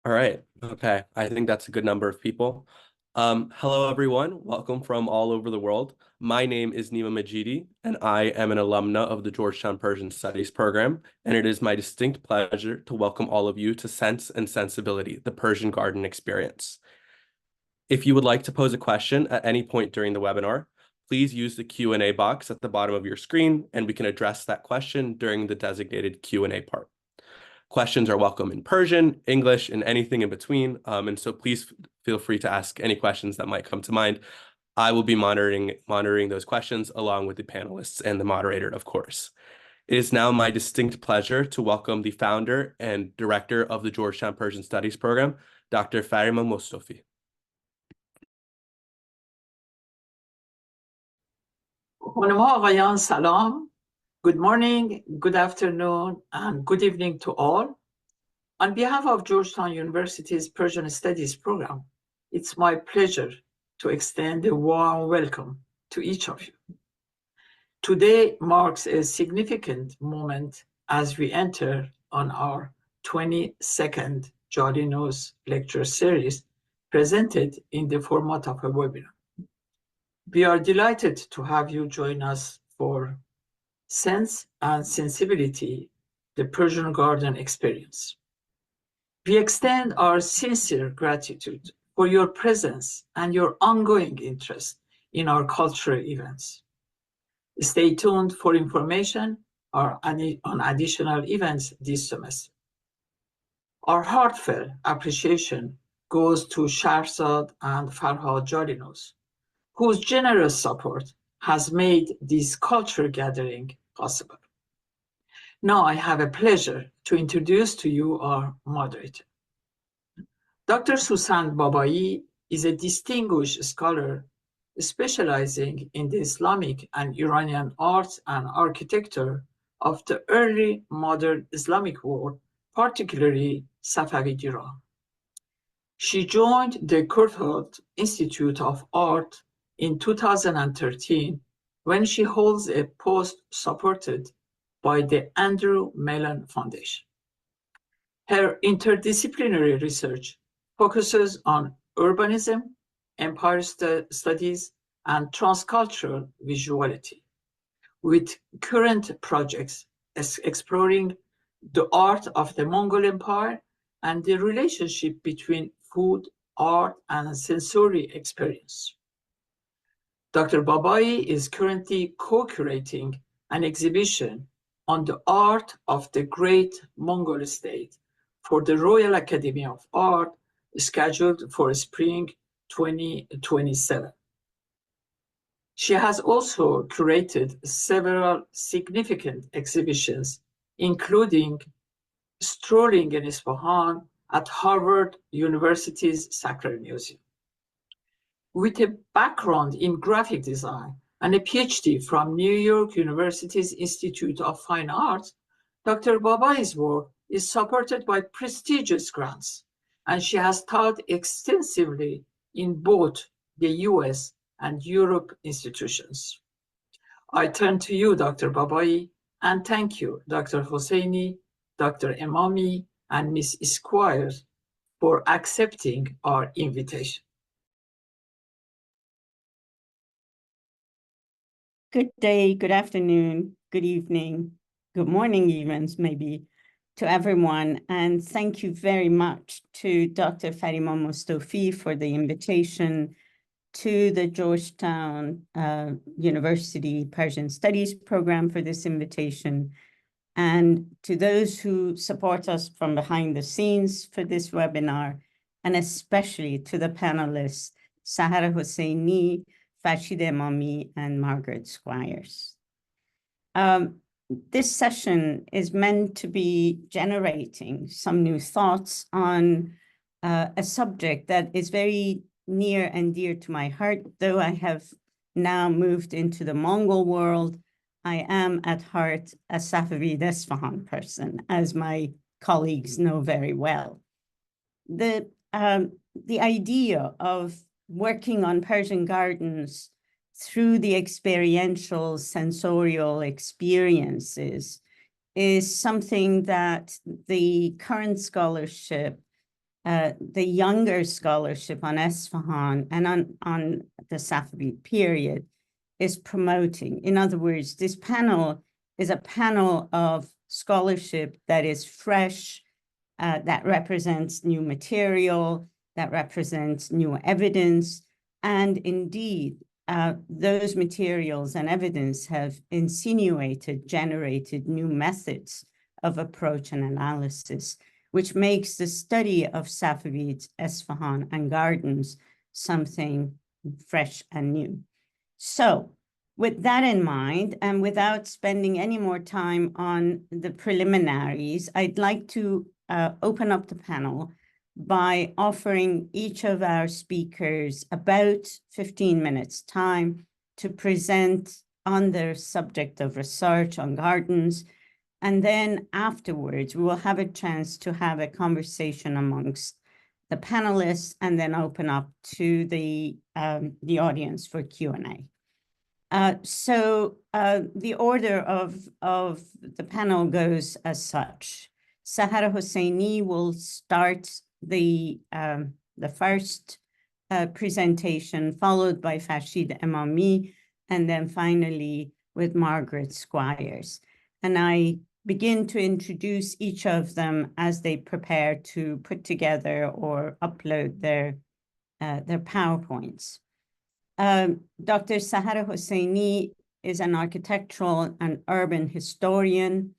All right. Okay. I think that's a good number of people. Hello, everyone. Welcome from all over the world. My name is Nima Majidi, and I am an alumna of the Georgetown Persian Studies program. And it is my distinct pleasure to welcome all of you to Sense and Sensibility, the Persian Garden Experience. If you would like to pose a question at any point during the webinar, please use the Q&A box at the bottom of your screen, and we can address that question during the designated Q&A part. Questions are welcome in Persian, English, and anything in between. And so please feel free to ask any questions that might come to mind. I will be monitoring those questions along with the panelists and the moderator, of course. It is now my distinct pleasure to welcome the founder and director of the Georgetown Persian Studies program, Dr. Farima Mostofi. خانم ها آقایان سلام. Good morning, good afternoon, and good evening to all. On behalf of Georgetown University's Persian Studies program, it's my pleasure to extend a warm welcome to each of you. Today marks a significant moment as we enter on our 22nd Jalinos lecture series presented in the format of a webinar. We are delighted to have you join us for Sense and Sensibility, the Persian Garden Experience. We extend our sincere gratitude for your presence and your ongoing interest in our cultural events. Stay tuned for information on additional events this semester. Our heartfelt appreciation goes to Shahrzad and Farhad Jalinos, whose generous support has made this cultural gathering possible. Now I have a pleasure to introduce to you our moderator. Dr. Susan Babai is a distinguished scholar specializing in the Islamic and Iranian arts and architecture of the early modern Islamic world, particularly Safavid Iran. She joined the Courtauld Institute of Art in 2013 when she holds a post supported by the Andrew Mellon Foundation. Her interdisciplinary research focuses on urbanism, empire studies, and transcultural visuality, with current projects exploring the art of the Mongol Empire and the relationship between food, art, and sensory experience. Dr. Babai is currently co-curating an exhibition on the art of the Great Mongol State for the Royal Academy of Art, scheduled for spring 2027. She has also curated several significant exhibitions, including Strolling in Isfahan at Harvard University's Sackler Museum. With a background in graphic design and a PhD from New York University's Institute of Fine Arts, Dr. Babai's work is supported by prestigious grants, and she has taught extensively in both the US and Europe institutions. I turn to you, Dr. Babai, and thank you, Dr. Hosseini, Dr. Emami, and Ms. Esquire for accepting our invitation. Good day, good afternoon, good evening, good morning even, maybe, to everyone. And thank you very much to Dr. Farima Mostofi for the invitation to the Georgetown University Persian Studies program for this invitation, and to those who support us from behind the scenes for this webinar, and especially to the panelists, Sahar Hosseini, Farshid Emami, and Margaret Squires. This session is meant to be generating some new thoughts on a subject that is very near and dear to my heart. Though I have now moved into the Mongol world, I am at heart a Safavid Isfahan person, as my colleagues know very well. The idea of working on Persian gardens through the experiential sensorial experiences is something that the current scholarship the younger scholarship on Esfahan and on the Safavid period is promoting. In other words, this panel is a panel of scholarship that is fresh, that represents new material, that represents new evidence, and indeed, those materials and evidence have generated new methods of approach and analysis, which makes the study of Safavids, Esfahan, and gardens something fresh and new. So with that in mind, and without spending any more time on the preliminaries, I'd like to open up the panel by offering each of our speakers about 15 minutes time to present on their subject of research on gardens. And then afterwards, we will have a chance to have a conversation amongst the panelists and then open up to the audience for Q&A. So the order of the panel goes as such. Sahara Hosseini will start the first presentation, followed by Farshid Emami, and then finally with Margaret Squires. And I begin to introduce each of them as they prepare to put together or upload their PowerPoints. Dr. Sahara Hosseini is an architectural and urban historian.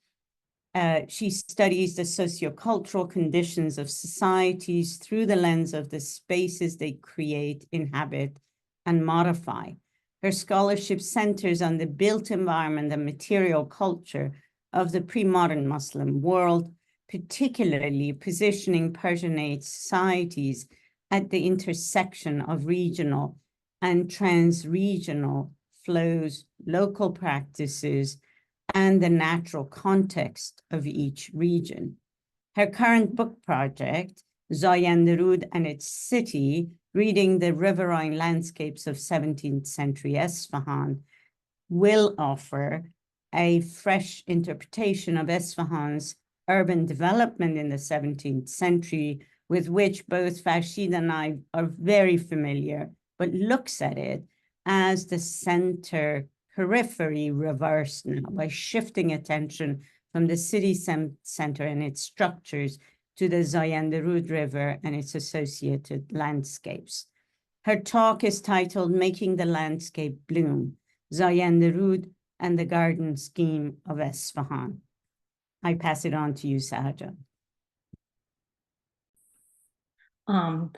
She studies the sociocultural conditions of societies through the lens of the spaces they create, inhabit, and modify. Her scholarship centers on the built environment and material culture of the pre-modern Muslim world, particularly positioning Persianate societies at the intersection of regional and trans-regional flows, local practices, and the natural context of each region. Her current book project, Zayanderud and its City, Reading the Riverine Landscapes of 17th Century Esfahan, will offer a fresh interpretation of Esfahan's urban development in the 17th century, with which both Farshid and I are very familiar, but looks at it as the center periphery reversed now by shifting attention from the city center and its structures to the Zayanderud River and its associated landscapes. Her talk is titled Making the Landscape Bloom, Zayanderud and the Garden Scheme of Esfahan. I pass it on to you, Sahaja.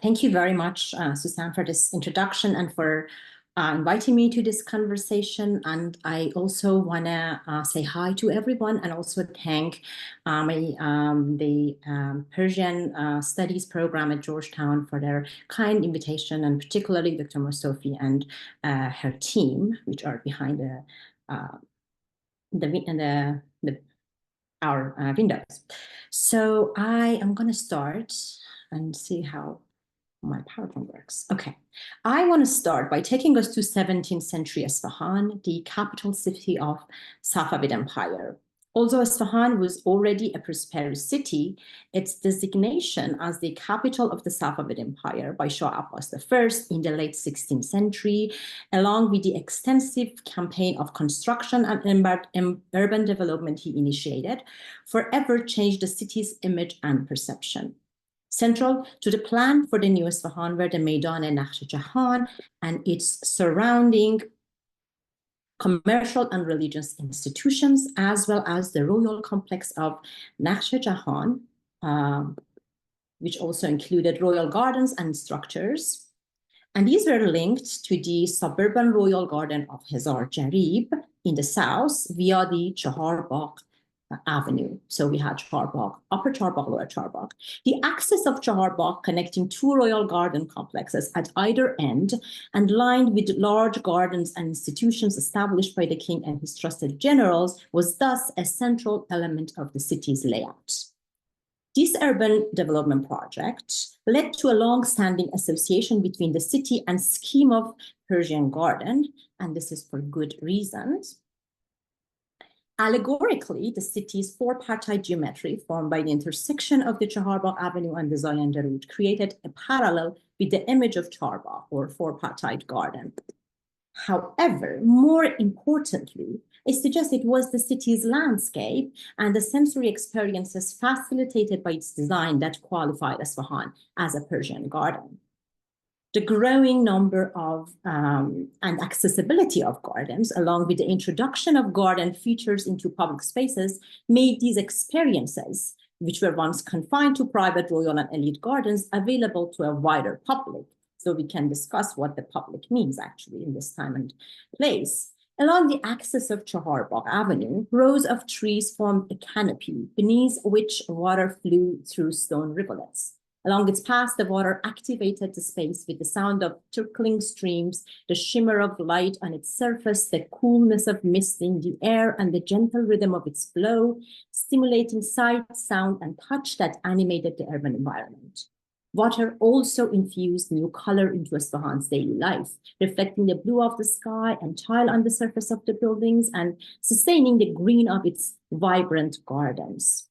Thank you very much, Suzanne, for this introduction and for inviting me to this conversation. And I also want to say hi to everyone and also thank the Persian Studies program at Georgetown for their kind invitation, and particularly Dr. Mostofi and her team, which are behind our windows. So I am going to start and see how my PowerPoint works. Okay, I want to start by taking us to 17th century Esfahan, the capital city of Safavid Empire. Although Esfahan was already a prosperous city, its designation as the capital of the Safavid Empire by Shah Abbas I in the late 16th century, along with the extensive campaign of construction and urban development he initiated, forever changed the city's image and perception. Central to the plan for the new Esfahan were the Meydan-e-Nakhsh Jahan and its surrounding commercial and religious institutions, as well as the royal complex of Nakhsh Jahan, which also included royal gardens and structures. And these were linked to the suburban royal garden of Hezar Jarib in the south via the Chahar Bagh Avenue. So we had Chahar Bagh, Upper Chahar Bagh, Lower Chahar Bagh. The axis of Chahar Bagh connecting two royal garden complexes at either end and lined with large gardens and institutions established by the king and his trusted generals was thus a central element of the city's layout. This urban development project led to a long-standing association between the city and scheme of Persian garden, and this is for good reasons. Allegorically, the city's four-partite geometry formed by the intersection of the Chaharbagh Avenue and the Zayanda route created a parallel with the image of Chaharbagh, or four-partite garden. However, more importantly, it suggests it was the city's landscape and the sensory experiences facilitated by its design that qualified Isfahan as a Persian garden. The growing number of and accessibility of gardens, along with the introduction of garden features into public spaces, made these experiences, which were once confined to private, royal, and elite gardens, available to a wider public. So we can discuss what the public means actually in this time and place. Along the axis of Chaharbagh Avenue, rows of trees formed a canopy beneath which water flew through stone rivulets. Along its path, the water activated the space with the sound of trickling streams, the shimmer of light on its surface, the coolness of mist in the air, and the gentle rhythm of its flow, stimulating sight, sound, and touch that animated the urban environment. Water also infused new color into Isfahan's daily life, reflecting the blue of the sky and tile on the surface of the buildings and sustaining the green of its vibrant gardens.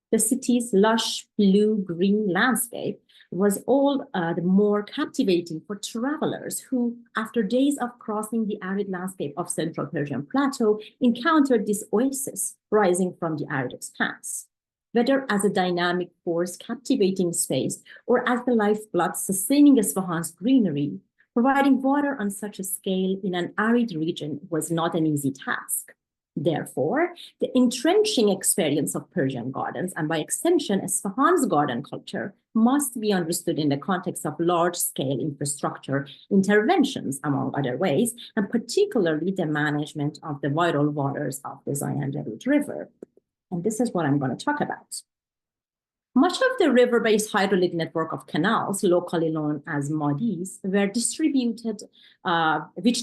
The city's lush blue-green landscape was all the more captivating for travelers who, after days of crossing the arid landscape of central Persian plateau, encountered this oasis rising from the arid expanse. Whether as a dynamic force captivating space or as the lifeblood sustaining Isfahan's greenery, providing water on such a scale in an arid region was not an easy task. Therefore, the entrenching experience of Persian gardens, and by extension, Isfahan's garden culture, must be understood in the context of large-scale infrastructure interventions, among other ways, and particularly the management of the vital waters of the Zayanda River. And this is what I'm going to talk about. Much of the river-based hydraulic network of canals, locally known as madis, which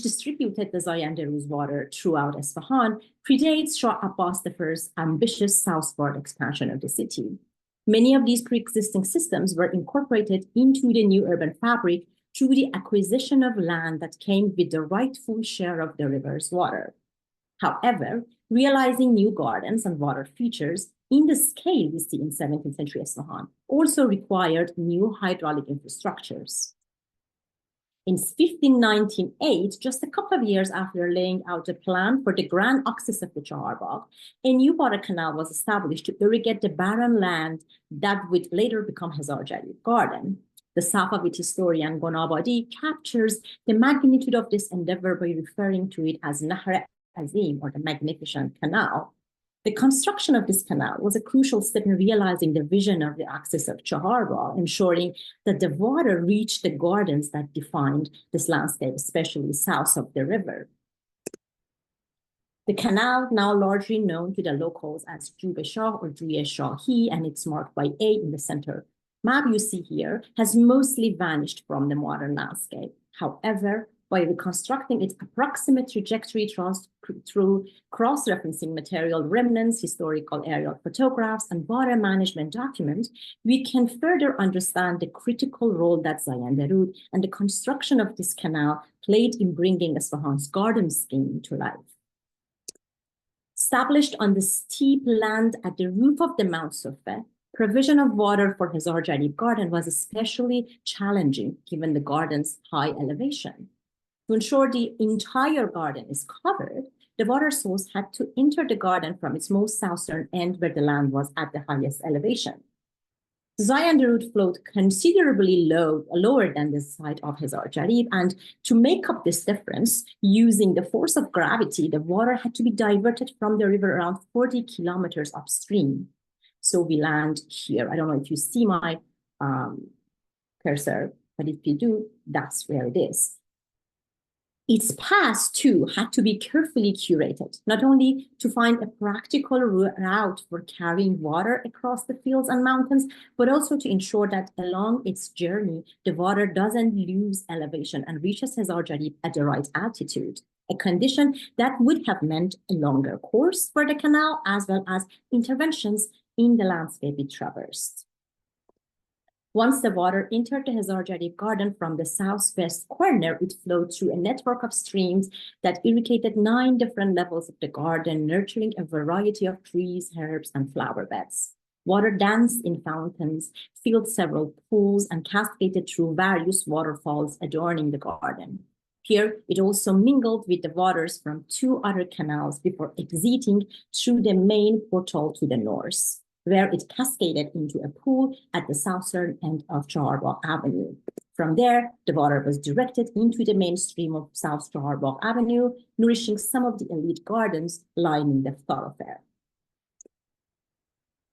distributed the Zayandaru's water throughout Isfahan, predates Shah Abbas I's ambitious southward expansion of the city. Many of these pre-existing systems were incorporated into the new urban fabric through the acquisition of land that came with the rightful share of the river's water. However, realizing new gardens and water features in the scale we see in 17th century Isfahan also required new hydraulic infrastructures. In 1598, just a couple of years after laying out a plan for the grand axis of the Chaharbagh, a new water canal was established to irrigate the barren land that would later become Hazarjali Garden. The Safavid historian Gonabadi captures the magnitude of this endeavor by referring to it as Nahr Azim, or the Magnificent Canal. The construction of this canal was a crucial step in realizing the vision of the axis of Chaharbagh, ensuring that the water reached the gardens that defined this landscape, especially south of the river. The canal, now largely known to the locals as Jube Shah or Juye Shahi, and it's marked by A in the center map you see here, has mostly vanished from the modern landscape. However, by reconstructing its approximate trajectory through cross-referencing material remnants, historical aerial photographs, and water management documents, we can further understand the critical role that Zayandarud and the construction of this canal played in bringing Isfahan's garden scheme to life. Established on the steep land at the roof of the Mount Sufa, provision of water for Hazarjali Garden was especially challenging given the garden's high elevation. To ensure the entire garden is covered, the water source had to enter the garden from its most southern end where the land was at the highest elevation. The Zayandarud flowed considerably lower than the site of Hazarjali, and to make up this difference, using the force of gravity, the water had to be diverted from the river around 40 kilometers upstream. So we land here. I don't know if you see my cursor, but if you do, that's where it is. Its path, too, had to be carefully curated, not only to find a practical route for carrying water across the fields and mountains, but also to ensure that along its journey, the water doesn't lose elevation and reaches Hazarjali at the right altitude, a condition that would have meant a longer course for the canal, as well as interventions in the landscape it traversed. Once the water entered the Hazar Jarif Garden from the southwest corner, it flowed through a network of streams that irrigated 9 different levels of the garden, nurturing a variety of trees, herbs, and flower beds. Water danced in fountains, filled several pools, and cascaded through various waterfalls adorning the garden. Here, it also mingled with the waters from 2 other canals before exiting through the main portal to the north, where it cascaded into a pool at the southern end of Johar Bagh Avenue. From there, the water was directed into the main stream of South Johar Bagh Avenue, nourishing some of the elite gardens lining the thoroughfare.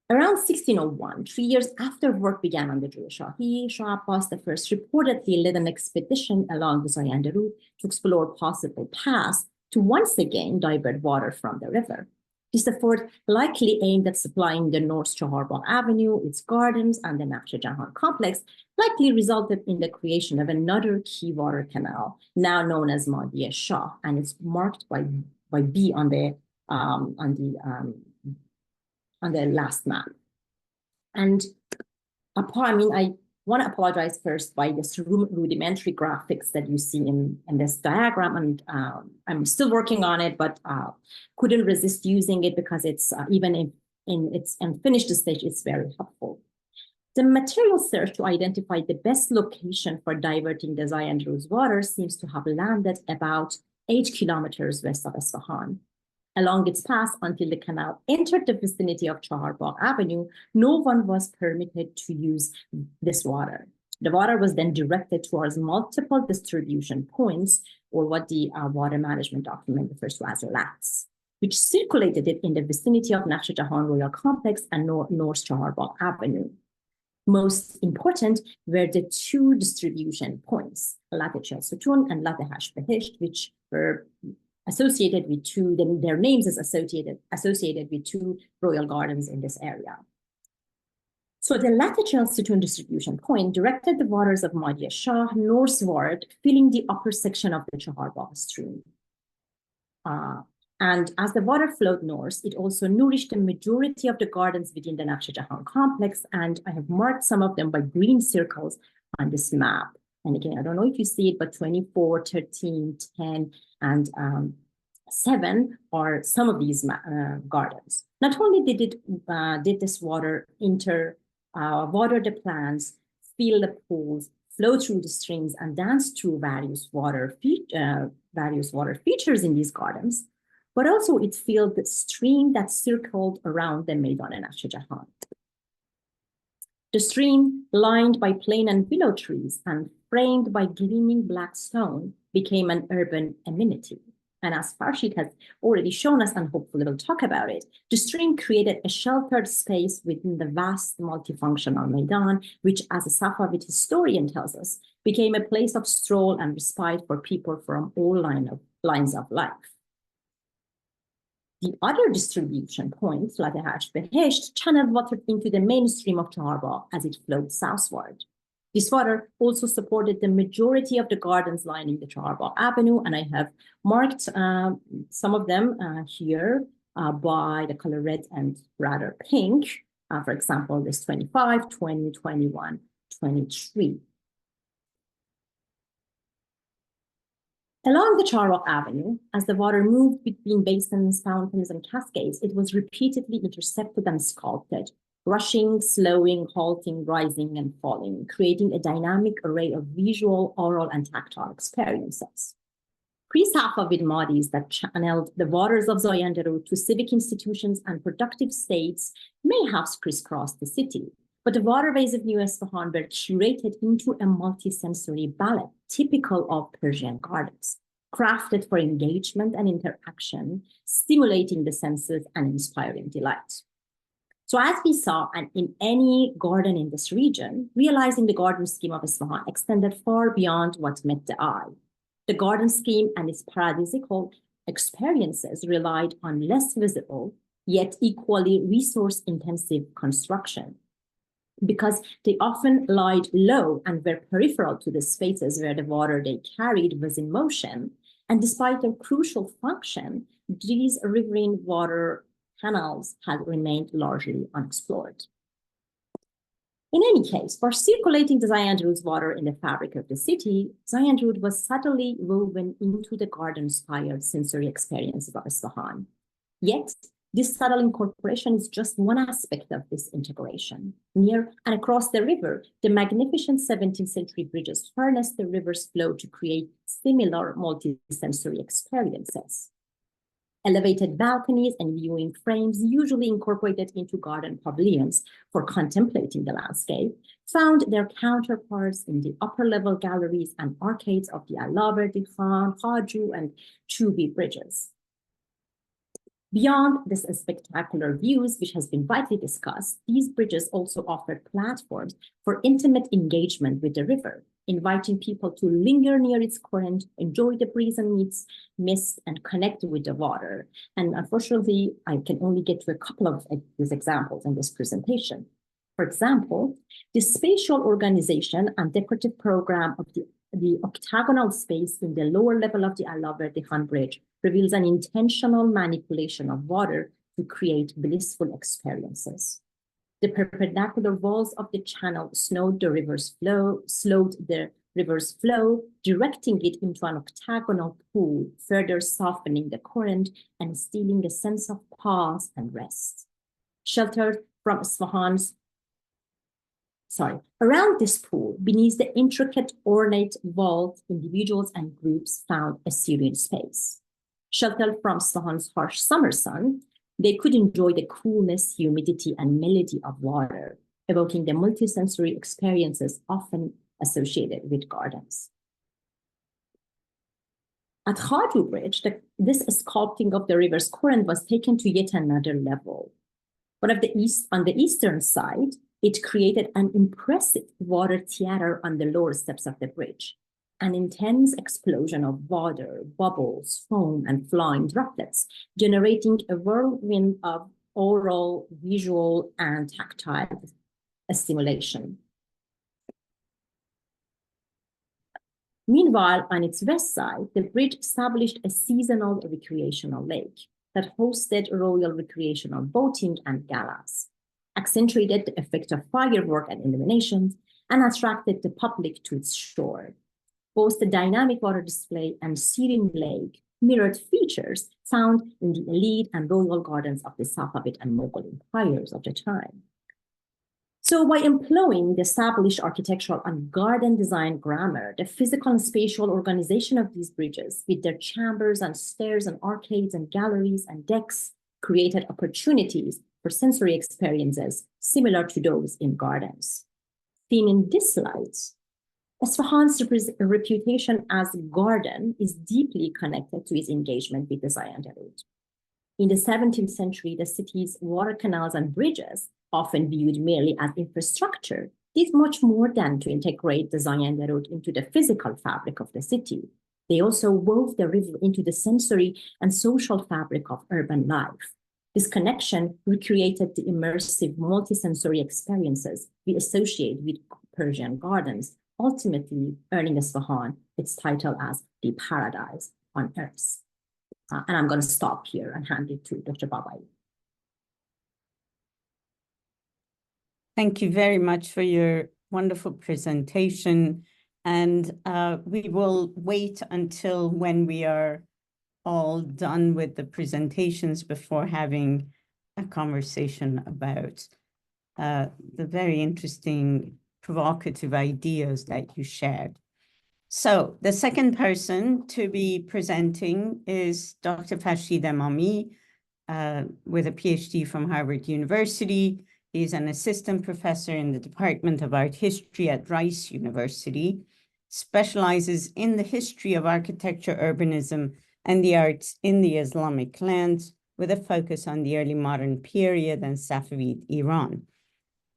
Around 1601, 3 years after work began on the Jur-e-Shahi, Shah Abbas I reportedly led an expedition along the Zayanda route to explore possible paths to once again divert water from the river. This effort, likely aimed at supplying the North Johar Bagh Avenue, its gardens, and the Naqsh Jahan complex, likely resulted in the creation of another key water canal, now known as Madi Shah, and it's marked by B on the last map. And I want to apologize first by this rudimentary graphics that you see in this diagram, and I'm still working on it, but couldn't resist using it because it's even in its unfinished stage, it's very helpful. The material search to identify the best location for diverting the Zayandru's water seems to have landed about 8 kilometers west of Isfahan. Along its path until the canal entered the vicinity of Johar Bagh Avenue, no one was permitted to use this water. The water was then directed towards multiple distribution points, or what the water management document refers to as LATs, which circulated it in the vicinity of Naqsh Jahan Royal Complex and North Johar Bagh Avenue. Most important were the 2 distribution points, Lat-e Sutun and Lat-e Behisht, which were associated with their names is associated with 2 royal gardens in this area. So the Lat-e Sutun distribution point directed the waters of Madi Shah northward, filling the upper section of the Johar Bagh stream. And as the water flowed north, it also nourished the majority of the gardens within the Naqsh Jahan complex, and I have marked some of them by green circles on this map. And again, I don't know if you see it, but 24, 13, 10, and 7 are some of these gardens. Not only did this water water the plants, fill the pools, flow through the streams, and dance through various water features in these gardens, but also it filled the stream that circled around the Maidan and Naqsh Jahan. The stream, lined by plane and willow trees and framed by gleaming black stone, became an urban amenity. And as Farshid has already shown us, and hopefully we'll talk about it, the stream created a sheltered space within the vast multifunctional Maidan, which, as a Safavid historian tells us, became a place of stroll and respite for people from all lines of life. The other distribution point, Lat-e Behisht, channeled water into the mainstream of Johar Bagh as it flowed southward. This water also supported the majority of the gardens lining the Johar Bagh Avenue, and I have marked some of them here by the color red and rather pink. For example, this 25, 20, 21, 23. Along the Johar Bagh Avenue, as the water moved between basins, fountains, and cascades, it was repeatedly intercepted and sculpted, rushing, slowing, halting, rising, and falling, creating a dynamic array of visual, oral, and tactile experiences. Pre-Safavid Madis that channeled the waters of Zayanda to civic institutions and productive states may have crisscrossed the city, but the waterways of New Isfahan were curated into a multisensory ballet typical of Persian gardens, crafted for engagement and interaction, stimulating the senses and inspiring delight. So as we saw, and in any garden in this region, realizing the garden scheme of Isfahan extended far beyond what met the eye. The garden scheme and its paradisical experiences relied on less visible, yet equally resource-intensive construction, because they often lied low and were peripheral to the spaces where the water they carried was in motion. And despite their crucial function, these riverine water canals had remained largely unexplored. In any case, for circulating the Zayand water in the fabric of the city, Zayand was subtly woven into the garden-inspired sensory experiences of Isfahan. Yet, this subtle incorporation is just one aspect of this integration. Near and across the river, the magnificent 17th century bridges harness the river's flow to create similar multi-sensory experiences. Elevated balconies and viewing frames, usually incorporated into garden pavilions for contemplating the landscape, found their counterparts in the upper-level galleries and arcades of the Alaverdi Khan, Haju, and Chubi bridges. Beyond this spectacular views, which has been widely discussed, these bridges also offered platforms for intimate engagement with the river, inviting people to linger near its current, enjoy the breeze and mist, and connect with the water. And unfortunately, I can only get to a couple of these examples in this presentation. For example, the spatial organization and decorative program of the octagonal space in the lower level of the Alaverdi Khan Bridge reveals an intentional manipulation of water to create blissful experiences. The perpendicular walls of the channel slowed the river's flow, directing it into an octagonal pool, further softening the current and instilling a sense of pause and rest. Around this pool, beneath the intricate ornate vault, individuals and groups found a serene space. Sheltered from Isfahan's harsh summer sun, they could enjoy the coolness, humidity, and melody of water, evoking the multisensory experiences often associated with gardens. At Khaju Bridge, this sculpting of the river's current was taken to yet another level. On the eastern side, it created an impressive water theater on the lower steps of the bridge. An intense explosion of water, bubbles, foam, and flying droplets, generating a whirlwind of oral, visual, and tactile stimulation. Meanwhile, on its west side, the bridge established a seasonal recreational lake that hosted royal recreational boating and galas, accentuated the effect of firework and illuminations, and attracted the public to its shore. Both the dynamic water display and serene lake mirrored features found in the elite and royal gardens of the Safavid and Mughal empires of the time. So by employing the established architectural and garden design grammar, the physical and spatial organization of these bridges with their chambers and stairs and arcades and galleries and decks created opportunities for sensory experiences similar to those in gardens. Seen in this light, Isfahan's reputation as garden is deeply connected to its engagement with the Zayand route. In the 17th century, the city's water canals and bridges, often viewed merely as infrastructure, did much more than to integrate the Zayand route into the physical fabric of the city. They also wove the river into the sensory and social fabric of urban life. This connection recreated the immersive multisensory experiences we associate with Persian gardens, ultimately earning Isfahan its title as the paradise on earth. And I'm going to stop here and hand it to Dr. Babai. Thank you very much for your wonderful presentation. And we will wait until when we are all done with the presentations before having a conversation about the very interesting, provocative ideas that you shared. So the second person to be presenting is Dr. Farshid Emami, with a PhD from Harvard University. He's an assistant professor in the Department of Art History at Rice University, specializes in the history of architecture, urbanism, and the arts in the Islamic lands, with a focus on the early modern period and Safavid Iran.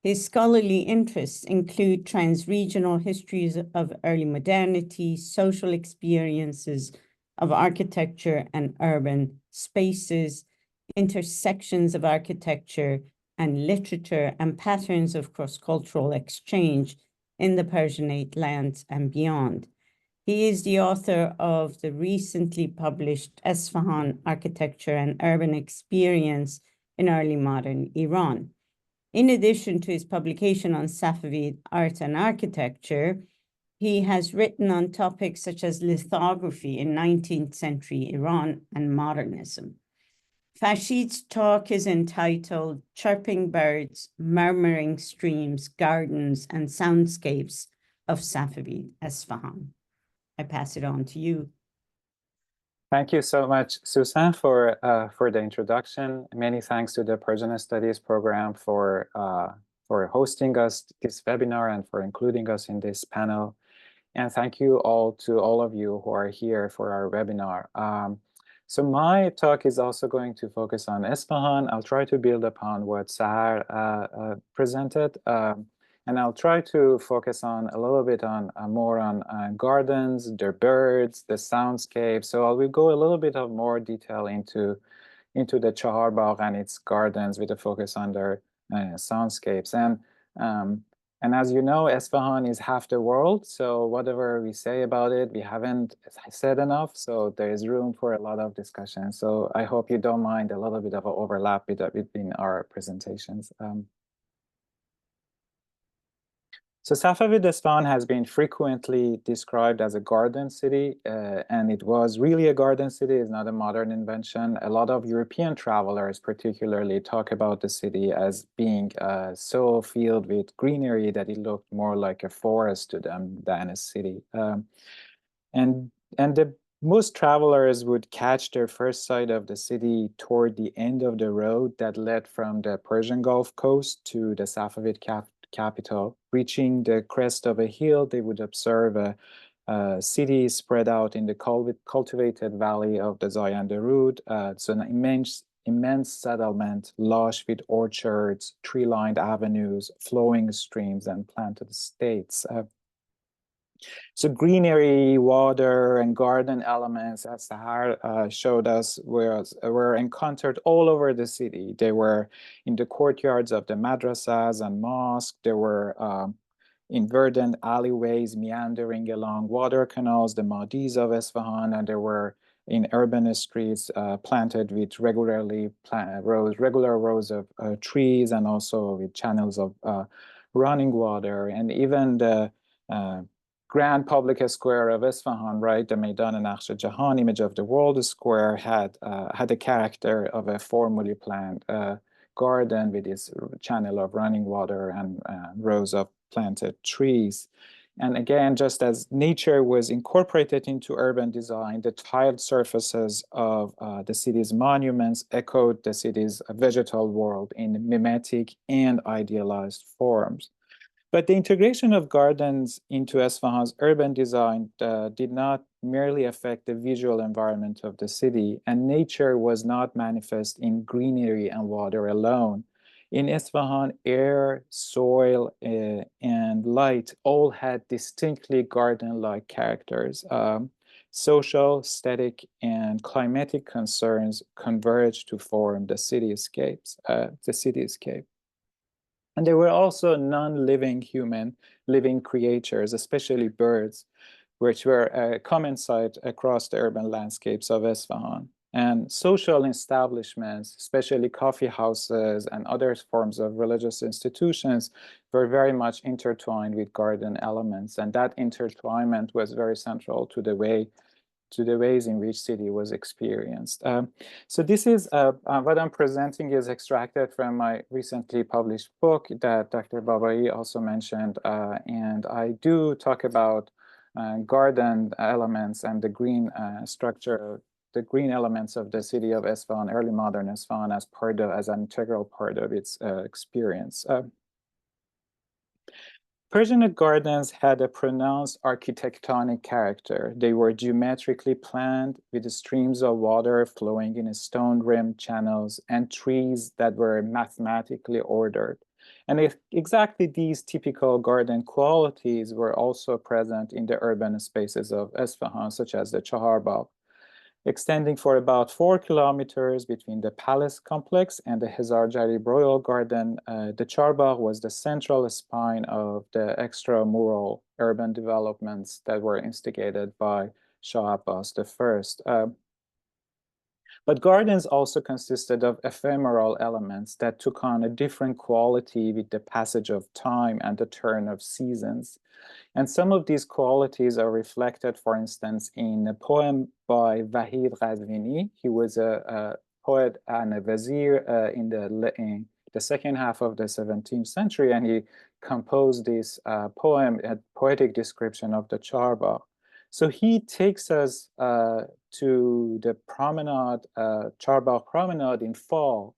His scholarly interests include trans-regional histories of early modernity, social experiences of architecture and urban spaces, intersections of architecture and literature, and patterns of cross-cultural exchange in the Persianate lands and beyond. He is the author of the recently published Isfahan Architecture and Urban Experience in Early Modern Iran. In addition to his publication on Safavid art and architecture, he has written on topics such as lithography in 19th century Iran and modernism. Farshid's talk is entitled Chirping Birds, Murmuring Streams, Gardens, and Soundscapes of Safavid, Esfahan. I pass it on to you. Thank you so much, Susan, for the introduction. Many thanks to the Persian Studies program for hosting us this webinar and for including us in this panel. And thank you to all of you who are here for our webinar. So my talk is also going to focus on Esfahan. I'll try to build upon what Sahar presented. And I'll try to focus on a little bit on more on gardens, their birds, the soundscape. So I will go a little bit of more detail into the Chahar Bagh and its gardens with a focus on their soundscapes. And as you know, Esfahan is half the world. So whatever we say about it, we haven't said enough. So there is room for a lot of discussion. So I hope you don't mind a little bit of an overlap between our presentations. So Safavid Isfahan has been frequently described as a garden city, and it was really a garden city. It's not a modern invention. A lot of European travelers particularly talk about the city as being so filled with greenery that it looked more like a forest to them than a city. Most travelers would catch their first sight of the city toward the end of the road that led from the Persian Gulf coast to the Safavid capital. Reaching the crest of a hill, they would observe a city spread out in the cultivated valley of the Zayanderud. It's an immense settlement, lush with orchards, tree-lined avenues, flowing streams, and planted estates. So greenery, water, and garden elements, as Sahar showed us, were encountered all over the city. They were in the courtyards of the madrasas and mosques. They were in verdant alleyways meandering along water canals, the Madis of Esfahan, and there were in urban streets planted with regular rows of trees, and also with channels of running water, and even the grand public square of Isfahan, right, the Maidan Naqsh Jahan, image of the world square, had the character of a formally planned garden with its channel of running water and rows of planted trees. And again, just as nature was incorporated into urban design, the tiled surfaces of the city's monuments echoed the city's vegetal world in mimetic and idealized forms. But the integration of gardens into Esfahan's urban design did not merely affect the visual environment of the city, and nature was not manifest in greenery and water alone. In Esfahan, air, soil, and light all had distinctly garden-like characters. Social, aesthetic, and climatic concerns converged to form the cityscape. And there were also non-living living creatures, especially birds, which were a common sight across the urban landscapes of Esfahan. And social establishments, especially coffee houses and other forms of religious institutions, were very much intertwined with garden elements. And that intertwinement was very central to the ways in which city was experienced. So this is what I'm presenting is extracted from my recently published book that Dr. Babai also mentioned. And I do talk about garden elements and the green structure, the green elements of the city of Esfahan, early modern Esfahan, as an integral part of its experience. Persian gardens had a pronounced architectonic character. They were geometrically planned with streams of water flowing in stone-rimmed channels and trees that were mathematically ordered. And exactly these typical garden qualities were also present in the urban spaces of Esfahan, such as the Chahar Bagh, extending for about 4 kilometers between the palace complex and the Hezar Jarib Royal Garden. The Chahar Bagh was the central spine of the extramural urban developments that were instigated by Shah Abbas I. But gardens also consisted of ephemeral elements that took on a different quality with the passage of time and the turn of seasons. And some of these qualities are reflected, for instance, in a poem by Vahid Ghazvini. He was a poet and a vizier in the second half of the 17th century, and he composed this poem, a poetic description of the Charbagh. So he takes us to the promenade, Charbagh promenade in fall,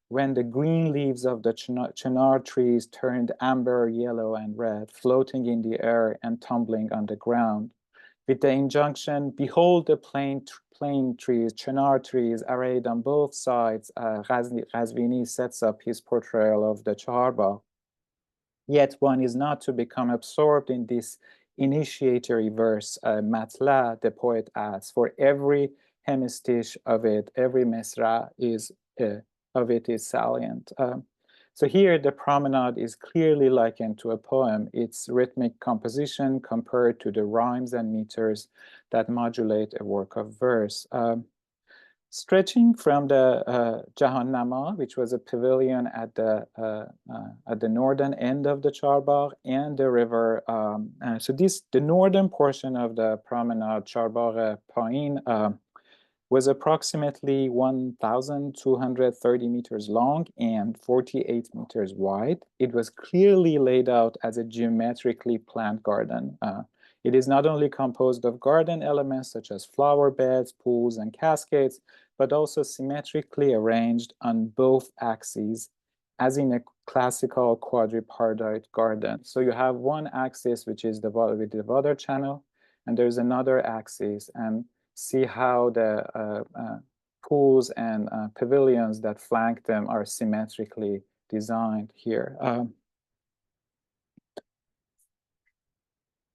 when the green leaves of the chinar trees turned amber, yellow, and red, floating in the air and tumbling on the ground, with the injunction, behold the plane trees, chinar trees arrayed on both sides. Ghazvini sets up his portrayal of the Charbagh. Yet one is not to become absorbed in this initiatory verse, matla, the poet adds, for every hemistiche of it, every mesra of it is salient. So here the promenade is clearly likened to a poem, its rhythmic composition compared to the rhymes and meters that modulate a work of verse. Stretching from the Jahannama, which was a pavilion at the northern end of the Charbagh, and the river. So the northern portion of the promenade, Charbagh Pain, was approximately 1,230 meters long and 48 meters wide. It was clearly laid out as a geometrically planned garden. It is not only composed of garden elements such as flower beds, pools, and cascades, but also symmetrically arranged on both axes, as in a classical quadripartite garden. So you have one axis, which is with the water channel, and there's another axis, and see how the pools and pavilions that flank them are symmetrically designed here.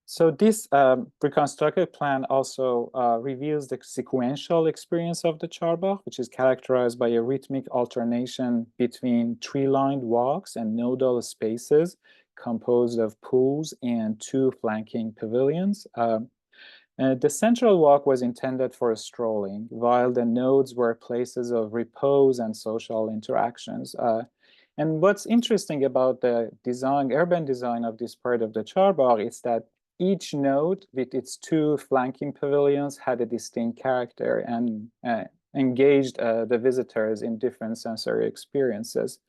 So this reconstructed plan also reveals the sequential experience of the Charbagh, which is characterized by a rhythmic alternation between tree-lined walks and nodal spaces composed of pools and two flanking pavilions. The central walk was intended for strolling, while the nodes were places of repose and social interactions. And what's interesting about the urban design of this part of the Charbagh is that each node with its two flanking pavilions had a distinct character and engaged the visitors in different sensory experiences.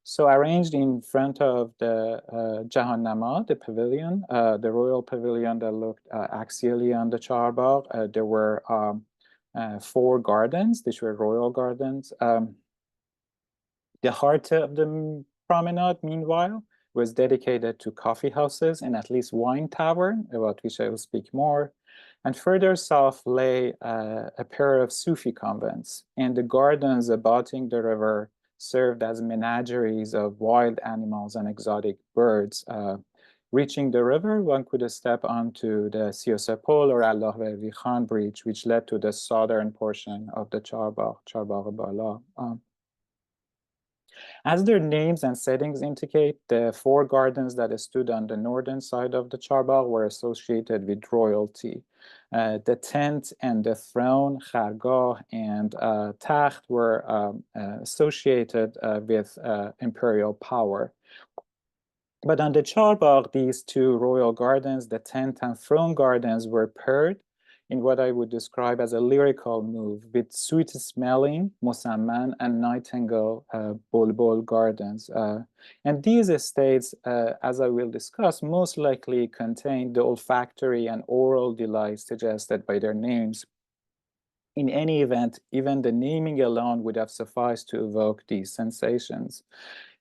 So arranged in front of the Jahannama, the pavilion, the royal pavilion that looked axially on the Charbagh, there were 4 gardens. These were royal gardens. The heart of the promenade, meanwhile, was dedicated to coffee houses and at least wine tavern, about which I will speak more. And further south lay a pair of Sufi convents, and the gardens abutting the river served as menageries of wild animals and exotic birds. Reaching the river, one could step onto the Siosepol or Allah Verdi Khan Bridge, which led to the southern portion of the Charbagh Bala. As their names and settings indicate, the 4 gardens that stood on the northern side of the Charbagh were associated with royalty. The tent and the throne, khargah, and takht were associated with imperial power. But on the Charbagh, these 2 royal gardens, the tent and throne gardens, were paired in what I would describe as a lyrical move with sweet-smelling Musamman and Nightingale Bulbul gardens. And these estates, as I will discuss, most likely contain the olfactory and oral delights suggested by their names. In any event, even the naming alone would have sufficed to evoke these sensations.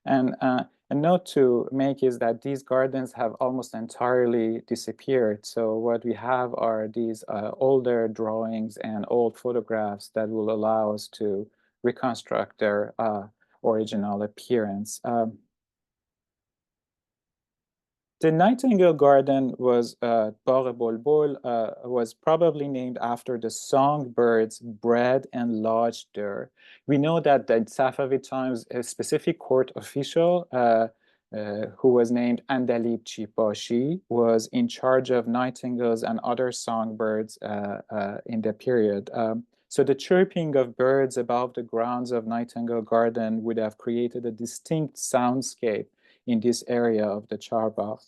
And a note to make is that these gardens have almost entirely disappeared. So what we have are these older drawings and old photographs that will allow us to reconstruct their original appearance. The Nightingale Garden was Bagh Bulbul, was probably named after the songbirds bred and lodged there. We know that in Safavid times, a specific court official who was named Andalib Chipashi was in charge of nightingales and other songbirds in the period. So the chirping of birds above the grounds of Nightingale Garden would have created a distinct soundscape in this area of the Chaharbagh.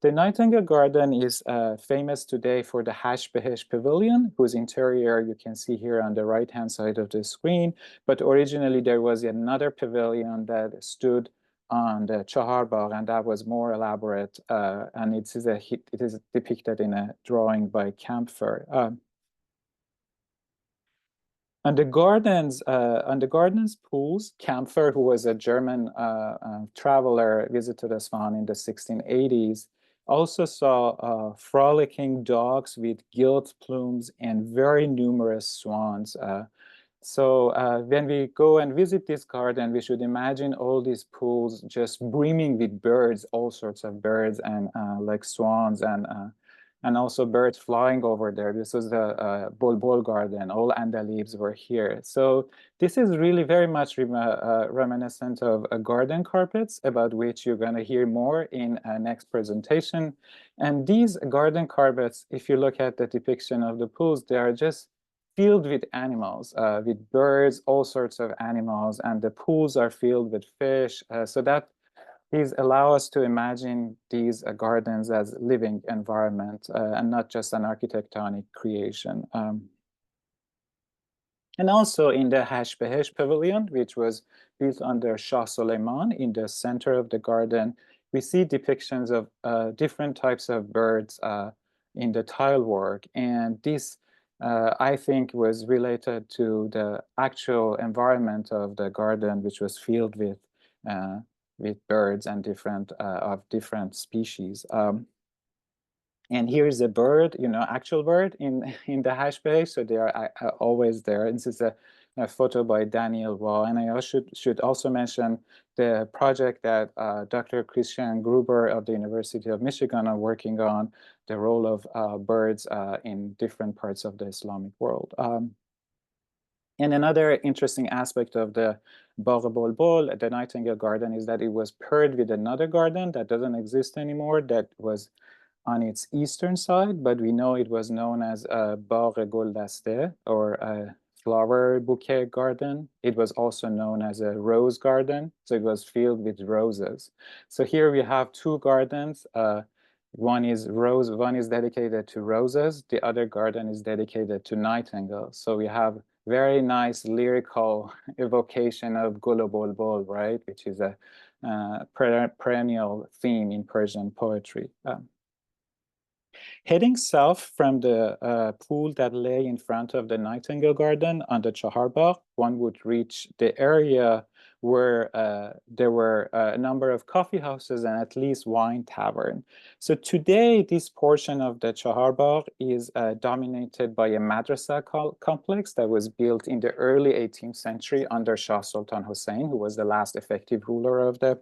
The Nightingale Garden is famous today for the Hash Behesh Pavilion, whose interior you can see here on the right-hand side of the screen. But originally there was another pavilion that stood on the Chaharbagh, and that was more elaborate, and it is depicted in a drawing by Kampfer. On the garden's pools, Kampfer, who was a German traveler, visited Isfahan in the 1680s, also saw frolicking dogs with gilt plumes and very numerous swans. So when we go and visit this garden, we should imagine all these pools just brimming with birds, all sorts of birds, and like swans and also birds flying over there. This was the Bulbul garden. All Andalibs were here. So this is really very much reminiscent of garden carpets, about which you're going to hear more in next presentation. And these garden carpets, if you look at the depiction of the pools, they are just filled with animals, with birds, all sorts of animals, and the pools are filled with fish. So that these allow us to imagine these gardens as living environment and not just an architectonic creation. And also in the Hash Behesh Pavilion, which was built under Shah Suleiman in the center of the garden, we see depictions of different types of birds in the tile work. And this, I think, was related to the actual environment of the garden, which was filled with birds and different species. And here's a bird, actual bird in the hash bay. So they are always there. This is a photo by Daniel Waugh. And I should also mention the project that Dr. Christian Gruber of the University of Michigan are working on, the role of birds in different parts of the Islamic world. And another interesting aspect of the Bagh Bulbul, the Nightingale Garden, is that it was paired with another garden that doesn't exist anymore, that was on its eastern side, but we know it was known as Bagh Guldaste, or a flower bouquet garden. It was also known as a rose garden, so it was filled with roses. So here we have two gardens. One is dedicated to roses. The other garden is dedicated to nightingales. So we have very nice lyrical evocation of Gul Bulbul, right? Which is a perennial theme in Persian poetry. Heading south from the pool that lay in front of the Nightingale Garden on the Chaharbagh, one would reach the area where there were a number of coffee houses and at least wine tavern. So today, this portion of the Chaharbagh is dominated by a madrasa complex that was built in the early 18th century under Shah Sultan Hussein, who was the last effective ruler of the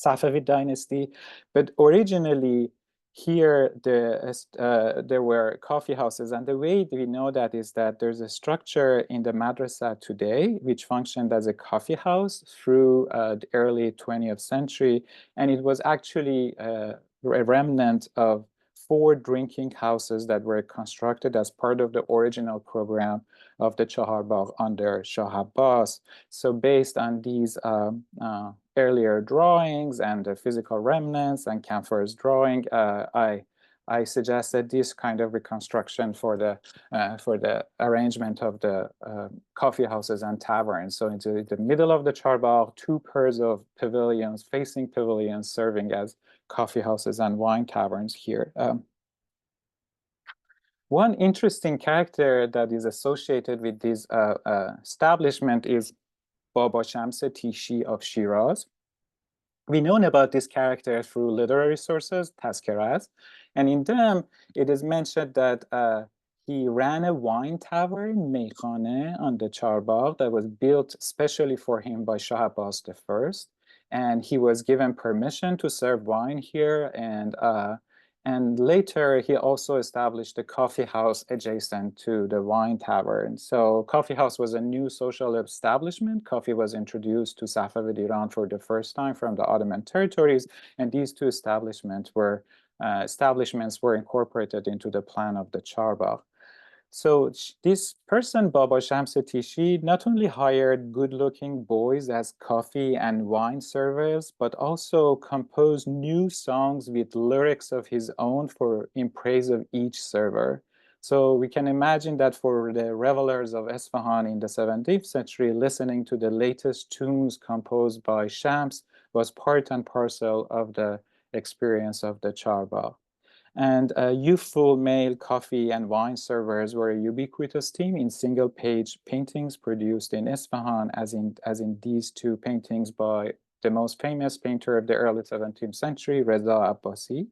Safavid dynasty. But originally, here, there were coffee houses, and the way we know that is that there's a structure in the madrasa today which functioned as a coffee house through the early 20th century, and it was actually a remnant of 4 drinking houses that were constructed as part of the original program of the Chaharbagh under Shah Abbas. So based on these earlier drawings and the physical remnants and Kampfer's drawing, I suggested this kind of reconstruction for the arrangement of the coffee houses and taverns. So into the middle of the Chaharbagh, 2 pairs of pavilions, facing pavilions, serving as coffee houses and wine taverns here. One interesting character that is associated with this establishment is Baba Shams Tishi of Shiraz. We know about this character through literary sources, Tazkirat, and in them it is mentioned that he ran a wine tavern, Meykhane, on the Chaharbagh that was built specially for him by Shah Abbas I, and he was given permission to serve wine here, and later, he also established a coffee house adjacent to the wine tavern. So coffee house was a new social establishment. Coffee was introduced to Safavid Iran for the first time from the Ottoman territories, and these 2 establishments were incorporated into the plan of the Chaharbagh. So this person, Baba Shamsa Tishi, not only hired good-looking boys as coffee and wine servers, but also composed new songs with lyrics of his own in praise of each server. So we can imagine that for the revelers of Isfahan in the 17th century, listening to the latest tunes composed by Shams was part and parcel of the experience of the Charbagh. And youthful male coffee and wine servers were a ubiquitous theme in single-page paintings produced in Isfahan, as in these two paintings by the most famous painter of the early 17th century, Reza Abbasi.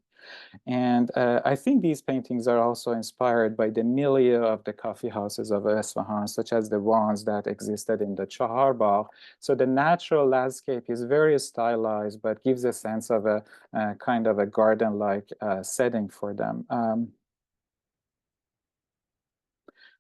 And I think these paintings are also inspired by the milieu of the coffee houses of Isfahan, such as the ones that existed in the Chahar Bagh. So the natural landscape is very stylized, but gives a sense of a kind of a garden-like setting for them.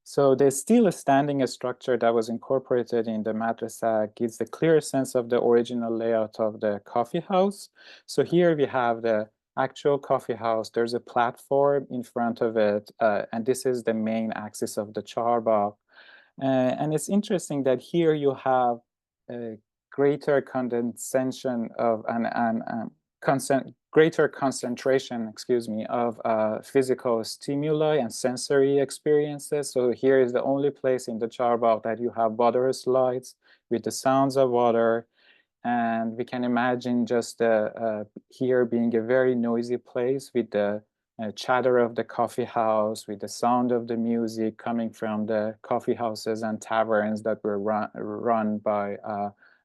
So the still standing structure that was incorporated in the madrasa gives a clear sense of the original layout of the coffee house. So here we have the actual coffee house. There's a platform in front of it, and this is the main axis of the charbagh. And it's interesting that here you have a greater condensation of greater concentration, excuse me, of physical stimuli and sensory experiences. So here is the only place in the charbagh that you have water slides with the sounds of water. And we can imagine just here being a very noisy place with the chatter of the coffee house, with the sound of the music coming from the coffee houses and taverns that were run by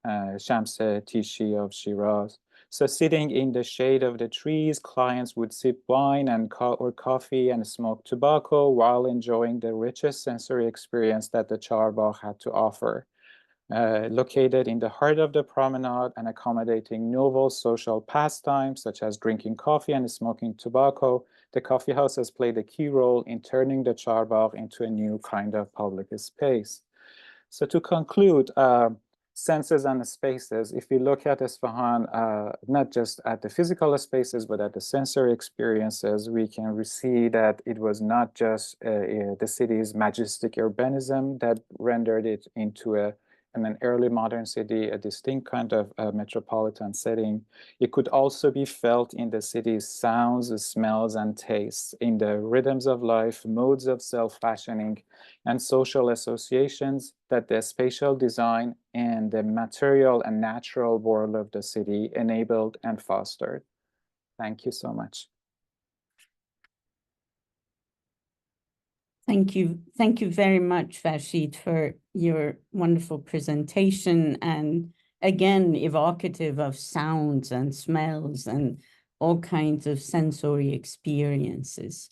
Shamsa Tishi of Shiraz. So sitting in the shade of the trees, clients would sip wine or coffee and smoke tobacco while enjoying the richest sensory experience that the charbagh had to offer. Located in the heart of the promenade and accommodating novel social pastimes such as drinking coffee and smoking tobacco, the coffee house has played a key role in turning the charbagh into a new kind of public space. So to conclude, senses and spaces, if we look at Isfahan, not just at the physical spaces, but at the sensory experiences, we can see that it was not just the city's majestic urbanism that rendered it into an early modern city, a distinct kind of metropolitan setting. It could also be felt in the city's sounds, smells, and tastes, in the rhythms of life, modes of self-fashioning, and social associations that the spatial design and the material and natural world of the city enabled and fostered. Thank you so much. Thank you. Thank you very much, Farshid, for your wonderful presentation, and again, evocative of sounds and smells and all kinds of sensory experiences.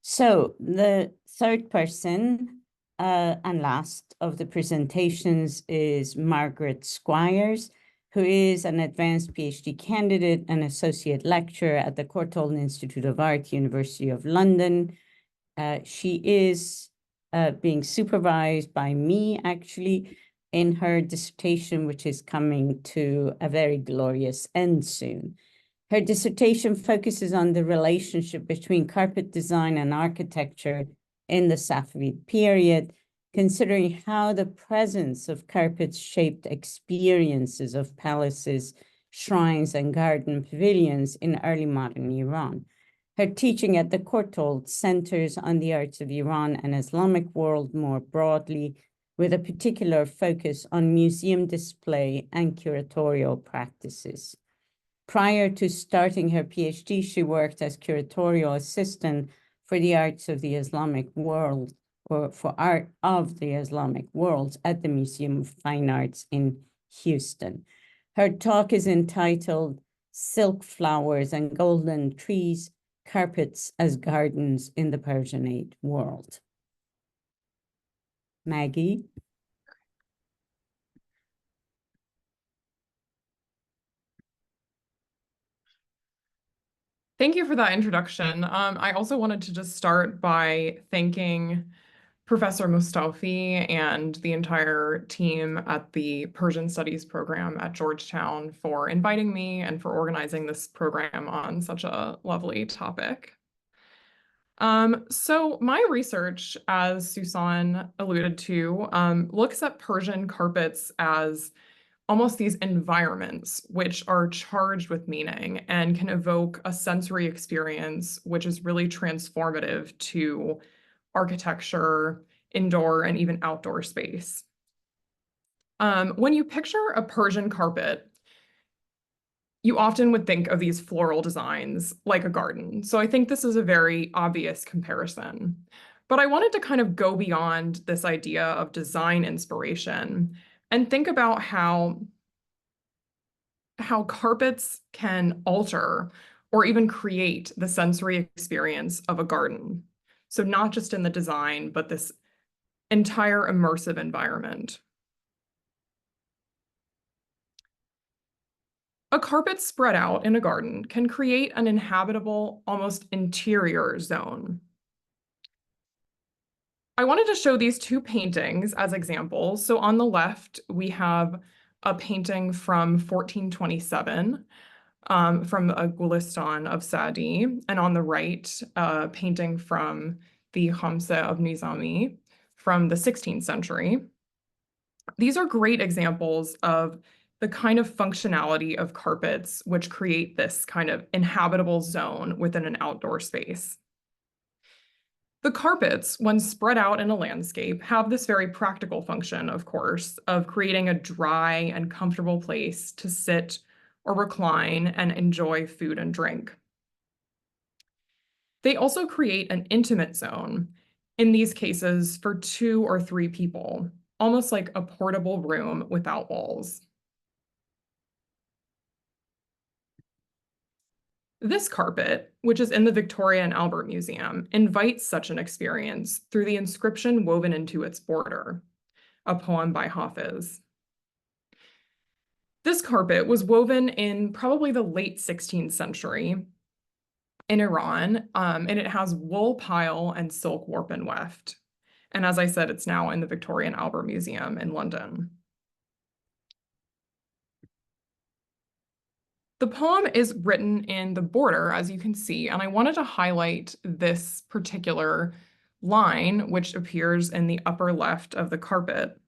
So the third person and last of the presentations is Margaret Squires, who is an advanced PhD candidate and associate lecturer at the Courtauld Institute of Art, University of London. She is being supervised by me, actually, in her dissertation, which is coming to a very glorious end soon. Her dissertation focuses on the relationship between carpet design and architecture in the Safavid period, considering how the presence of carpets shaped experiences of palaces, shrines, and garden pavilions in early modern Iran. Her teaching at the Courtauld centers on the arts of Iran and Islamic world more broadly, with a particular focus on museum display and curatorial practices. Prior to starting her PhD, she worked as curatorial assistant for the arts of the Islamic world, or for art of the Islamic world at the Museum of Fine Arts in Houston. Her talk is entitled Silk Flowers and Golden Trees, Carpets as Gardens in the Persianate World. Maggie? Thank you for that introduction. I also wanted to just start by thanking Professor Mustawfi and the entire team at the Persian Studies program at Georgetown for inviting me and for organizing this program on such a lovely topic. So my research, as Susan alluded to, looks at Persian carpets as almost these environments which are charged with meaning and can evoke a sensory experience which is really transformative to architecture, indoor, and even outdoor space. When you picture a Persian carpet, you often would think of these floral designs like a garden. So I think this is a very obvious comparison. But I wanted to kind of go beyond this idea of design inspiration and think about how carpets can alter or even create the sensory experience of a garden. So not just in the design, but this entire immersive environment. A carpet spread out in a garden can create an inhabitable, almost interior zone. I wanted to show these two paintings as examples. So on the left, we have a painting from 1427 from a Gulistan of Saadi, and on the right, a painting from the Khamseh of Nizami from the 16th century. These are great examples of the kind of functionality of carpets which create this kind of inhabitable zone within an outdoor space. The carpets, when spread out in a landscape, have this very practical function, of course, of creating a dry and comfortable place to sit or recline and enjoy food and drink. They also create an intimate zone, in these cases for 2 or 3 people, almost like a portable room without walls. This carpet, which is in the Victoria and Albert Museum, invites such an experience through the inscription woven into its border, a poem by Hafiz. This carpet was woven in probably the late 16th century in Iran, and it has wool pile and silk warp and weft. And as I said, it's now in the Victoria and Albert Museum in London. The poem is written in the border, as you can see, and I wanted to highlight this particular line, which appears in the upper left of the carpet.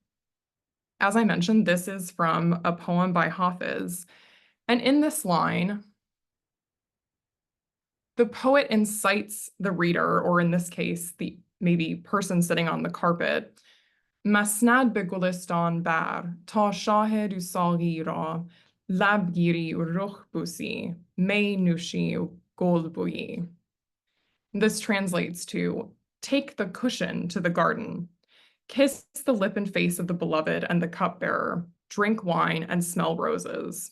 As I mentioned, this is from a poem by Hafiz, and in this line, the poet incites the reader, or in this case, the maybe person sitting on the carpet, مسند به گلستان بر تا شاهد و ساقی را لب گیری و رخ بوسی می نوشی و گل بویی. This translates to, take the cushion to the garden, kiss the lip and face of the beloved and the cupbearer, drink wine and smell roses.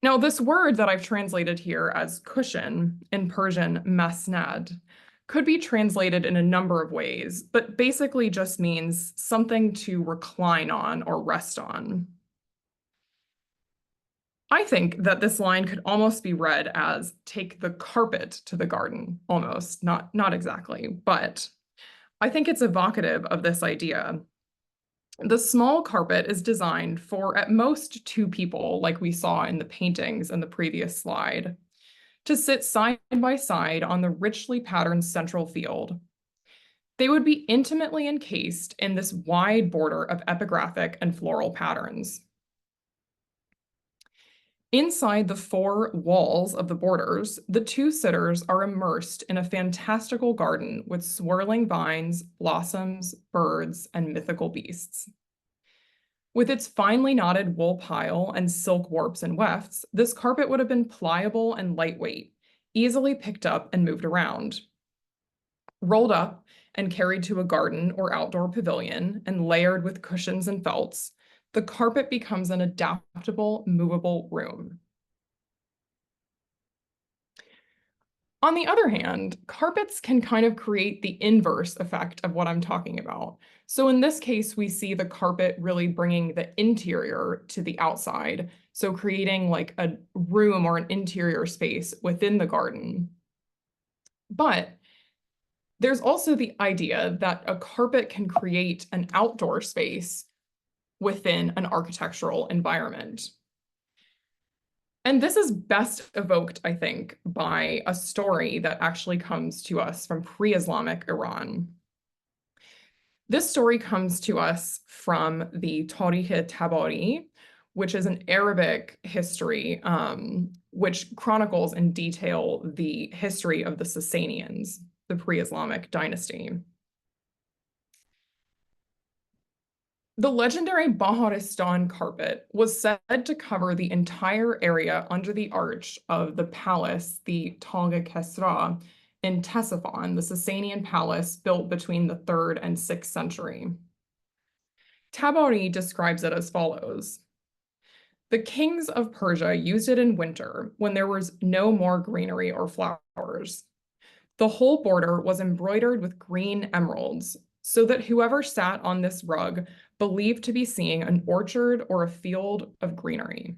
Now, this word that I've translated here as cushion, in Persian masnad, could be translated in a number of ways, but basically just means something to recline on or rest on. I think that this line could almost be read as take the carpet to the garden, almost, not exactly, but I think it's evocative of this idea. The small carpet is designed for at most 2 people, like we saw in the paintings in the previous slide, to sit side by side on the richly patterned central field. They would be intimately encased in this wide border of epigraphic and floral patterns. Inside the 4 walls of the borders, the 2 sitters are immersed in a fantastical garden with swirling vines, blossoms, birds, and mythical beasts. With its finely knotted wool pile and silk warps and wefts, this carpet would have been pliable and lightweight, easily picked up and moved around. Rolled up and carried to a garden or outdoor pavilion and layered with cushions and felts, the carpet becomes an adaptable, movable room. On the other hand, carpets can kind of create the inverse effect of what I'm talking about. So in this case, we see the carpet really bringing the interior to the outside, so creating like a room or an interior space within the garden. But there's also the idea that a carpet can create an outdoor space within an architectural environment. And this is best evoked, I think, by a story that actually comes to us from pre-Islamic Iran. This story comes to us from the Tarikh-e-Tabari, which is an Arabic history, which chronicles in detail the history of the Sassanians, the pre-Islamic dynasty. The legendary Baharistan carpet was said to cover the entire area under the arch of the palace, the Tag Kesra, in Ctesiphon, the Sasanian palace built between the 3rd and 6th century. Tabari describes it as follows. The kings of Persia used it in winter when there was no more greenery or flowers. The whole border was embroidered with green emeralds, so that whoever sat on this rug believed to be seeing an orchard or a field of greenery.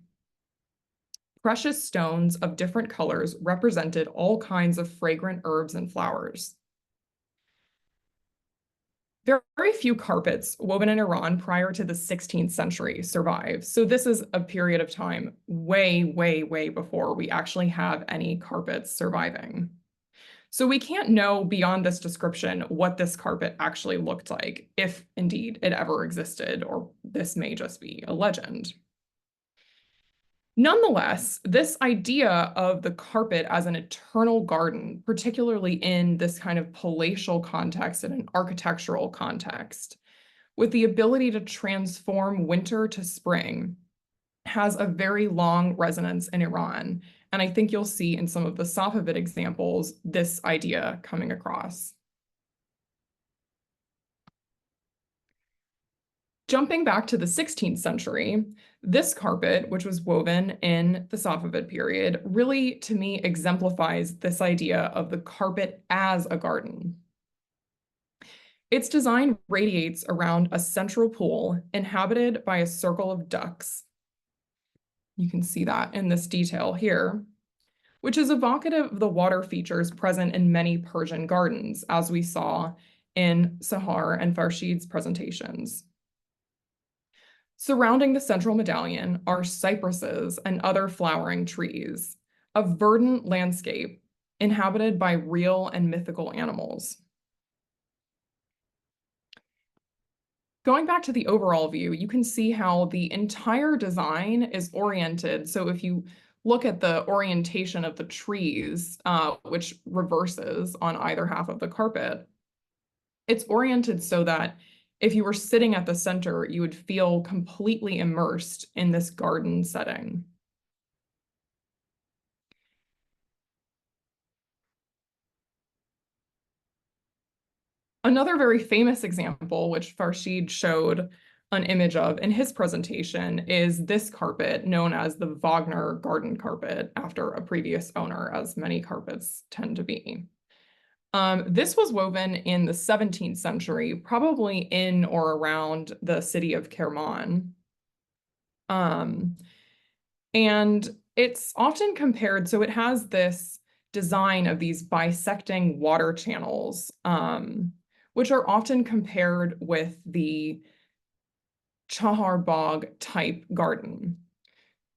Precious stones of different colors represented all kinds of fragrant herbs and flowers. Very few carpets woven in Iran prior to the 16th century survive. So this is a period of time way, way, way before we actually have any carpets surviving. So we can't know beyond this description what this carpet actually looked like, if indeed it ever existed, or this may just be a legend. Nonetheless, this idea of the carpet as an eternal garden, particularly in this kind of palatial context and an architectural context, with the ability to transform winter to spring, has a very long resonance in Iran. And I think you'll see in some of the Safavid examples, this idea coming across. Jumping back to the 16th century, this carpet, which was woven in the Safavid period, really, to me, exemplifies this idea of the carpet as a garden. Its design radiates around a central pool inhabited by a circle of ducks. You can see that in this detail here, which is evocative of the water features present in many Persian gardens, as we saw in Sahar and Farshid's presentations. Surrounding the central medallion are cypresses and other flowering trees, a verdant landscape inhabited by real and mythical animals. Going back to the overall view, you can see how the entire design is oriented. So if you look at the orientation of the trees, which reverses on either half of the carpet, it's oriented so that if you were sitting at the center, you would feel completely immersed in this garden setting. Another very famous example, which Farshid showed an image of in his presentation, is this carpet known as the Wagner garden carpet after a previous owner, as many carpets tend to be. This was woven in the 17th century, probably in or around the city of Kerman. And it's often compared, so it has this design of these bisecting water channels, which are often compared with the Chahar Bagh type garden.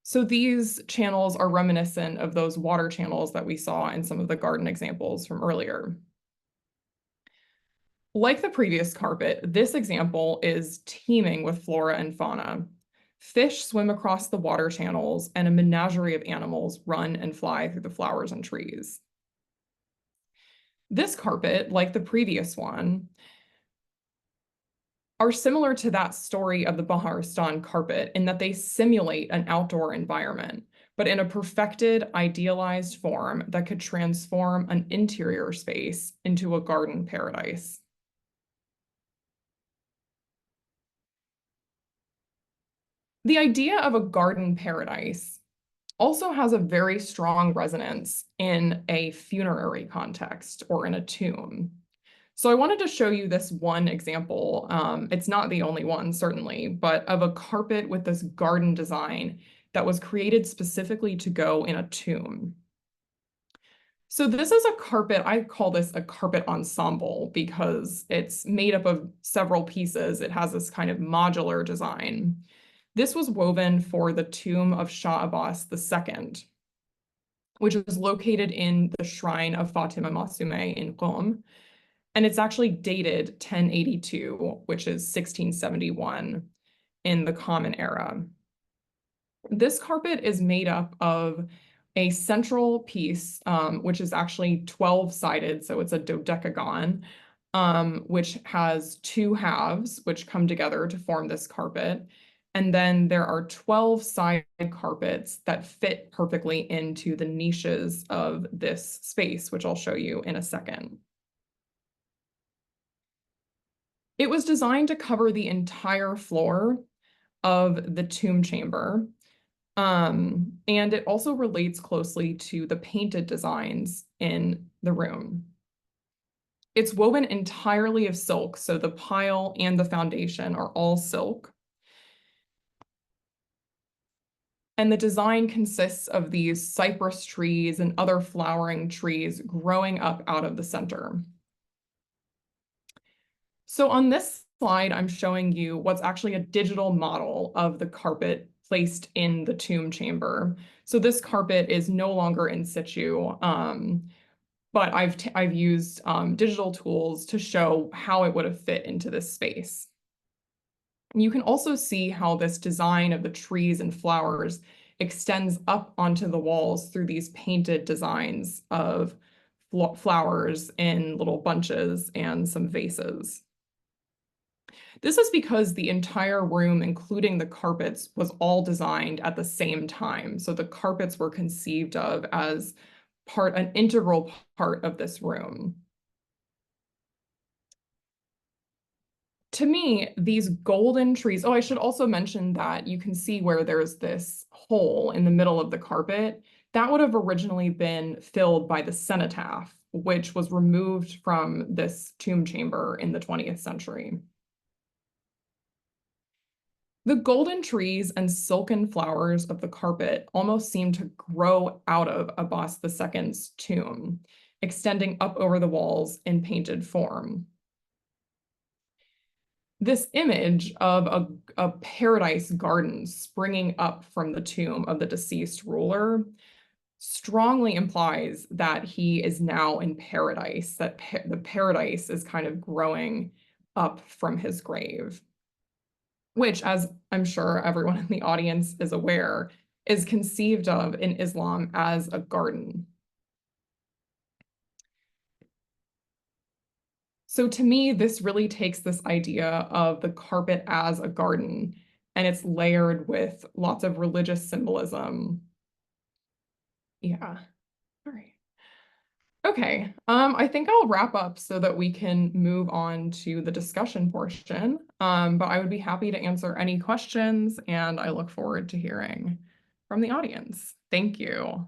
So these channels are reminiscent of those water channels that we saw in some of the garden examples from earlier. Like the previous carpet, this example is teeming with flora and fauna. Fish swim across the water channels, and a menagerie of animals run and fly through the flowers and trees. This carpet, like the previous one, are similar to that story of the Baharistan carpet in that they simulate an outdoor environment, but in a perfected, idealized form that could transform an interior space into a garden paradise. The idea of a garden paradise also has a very strong resonance in a funerary context or in a tomb. So I wanted to show you this one example. It's not the only one, certainly, but of a carpet with this garden design that was created specifically to go in a tomb. So this is a carpet, I call this a carpet ensemble because it's made up of several pieces. It has this kind of modular design. This was woven for the tomb of Shah Abbas II, which is located in the shrine of Fatima Masumeh in Qom. And it's actually dated 1082, which is 1671 in the Common Era. This carpet is made up of a central piece, which is actually 12-sided, so it's a dodecagon, which has two halves, which come together to form this carpet. And then there are 12 side carpets that fit perfectly into the niches of this space, which I'll show you in a second. It was designed to cover the entire floor of the tomb chamber. And it also relates closely to the painted designs in the room. It's woven entirely of silk, so the pile and the foundation are all silk. And the design consists of these cypress trees and other flowering trees growing up out of the center. So on this slide, I'm showing you what's actually a digital model of the carpet placed in the tomb chamber. So this carpet is no longer in situ, but I've used digital tools to show how it would have fit into this space. You can also see how this design of the trees and flowers extends up onto the walls through these painted designs of flowers in little bunches and some vases. This is because the entire room, including the carpets, was all designed at the same time. So the carpets were conceived of as an integral part of this room. To me, these golden trees, oh, I should also mention that you can see where there's this hole in the middle of the carpet. That would have originally been filled by the cenotaph, which was removed from this tomb chamber in the 20th century. The golden trees and silken flowers of the carpet almost seem to grow out of Abbas II's tomb, extending up over the walls in painted form. This image of a paradise garden springing up from the tomb of the deceased ruler strongly implies that he is now in paradise, that the paradise is kind of growing up from his grave, which, as I'm sure everyone in the audience is aware, is conceived of in Islam as a garden. So to me, this really takes this idea of the carpet as a garden, and it's layered with lots of religious symbolism. Yeah, all right. Okay, I think I'll wrap up so that we can move on to the discussion portion, but I would be happy to answer any questions, and I look forward to hearing from the audience. Thank you.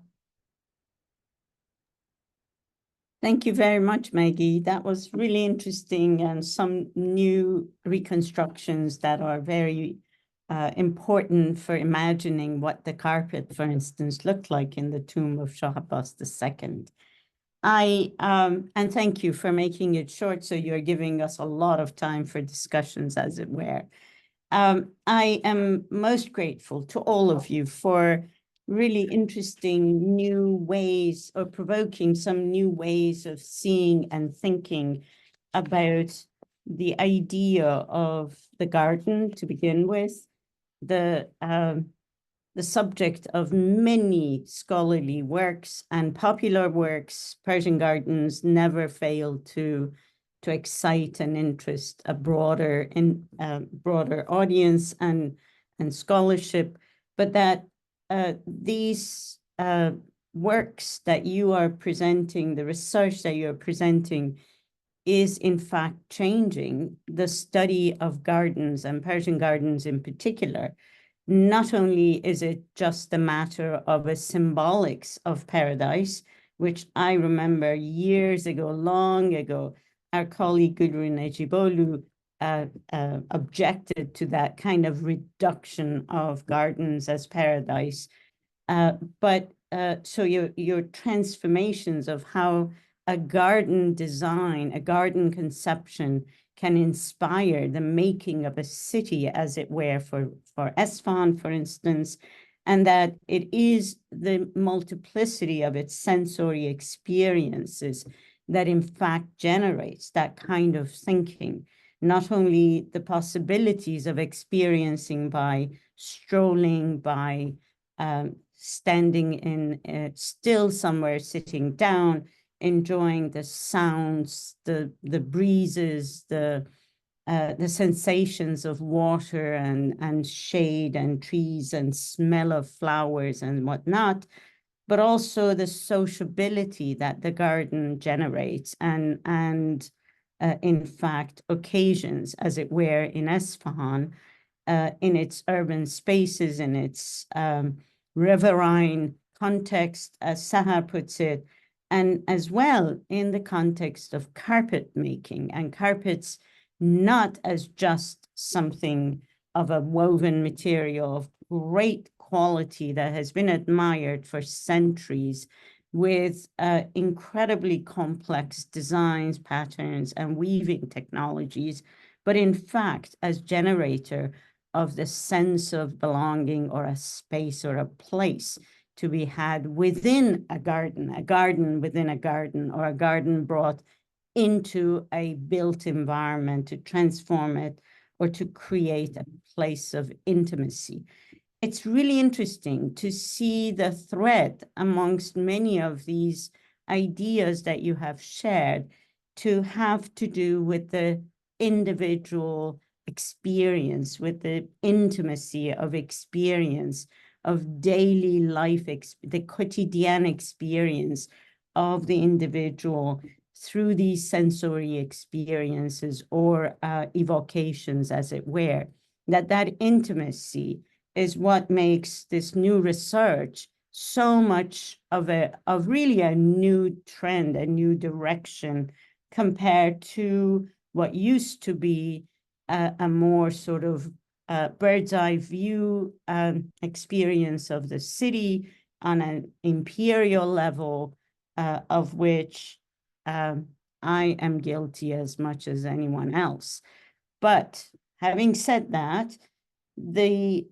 Thank you very much, Maggie. That was really interesting, and some new reconstructions that are very important for imagining what the carpet, for instance, looked like in the tomb of Shah Abbas II. And thank you for making it short, so you're giving us a lot of time for discussions, as it were. I am most grateful to all of you for really interesting new ways, or provoking some new ways of seeing and thinking about the idea of the garden to begin with, the subject of many scholarly works and popular works. Persian gardens never fail to excite and interest a broader audience and scholarship, but that these works that you are presenting, the research that you're presenting, is in fact changing the study of gardens, and Persian gardens in particular. Not only is it just a matter of a symbolics of paradise, which I remember years ago, long ago, our colleague Gülrün Ecibolu objected to that kind of reduction of gardens as paradise. So your transformations of how a garden design, a garden conception can inspire the making of a city, as it were, for Esfahan, for instance, and that it is the multiplicity of its sensory experiences that in fact generates that kind of thinking, not only the possibilities of experiencing by strolling, by standing in still somewhere, sitting down, enjoying the sounds, the breezes, the sensations of water and shade and trees and smell of flowers and whatnot, but also the sociability that the garden generates and in fact occasions, as it were, in Esfahan, in its urban spaces, in its riverine context, as Sahar puts it, and as well in the context of carpet making, and carpets not as just something of a woven material of great quality that has been admired for centuries, with incredibly complex designs, patterns, and weaving technologies, but in fact as generator of the sense of belonging, or a space or a place to be had within a garden within a garden, or a garden brought into a built environment to transform it or to create a place of intimacy. It's really interesting to see the thread amongst many of these ideas that you have shared to have to do with the individual experience, with the intimacy of experience, of daily life, the quotidian experience of the individual through these sensory experiences or evocations, as it were, that intimacy is what makes this new research so much of really a new trend, a new direction, compared to what used to be a more sort of bird's eye view experience of the city on an imperial level, of which I am guilty as much as anyone else. But having said that, the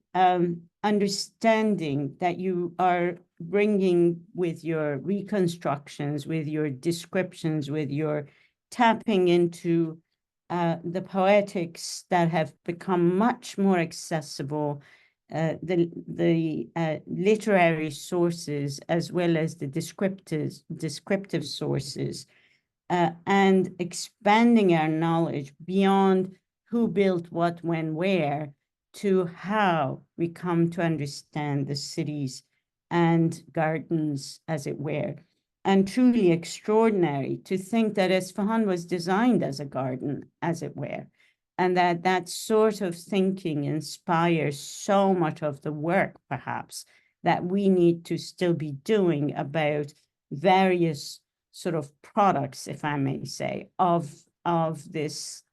understanding that you are bringing with your reconstructions, with your descriptions, with your tapping into the poetics that have become much more accessible, the literary sources, as well as the descriptive sources, and expanding our knowledge beyond who built what, when, where, to how we come to understand the cities and gardens, as it were. And truly extraordinary to think that Esfahan was designed as a garden, as it were, and that sort of thinking inspires so much of the work, perhaps, that we need to still be doing about various sort of products, if I may say, of this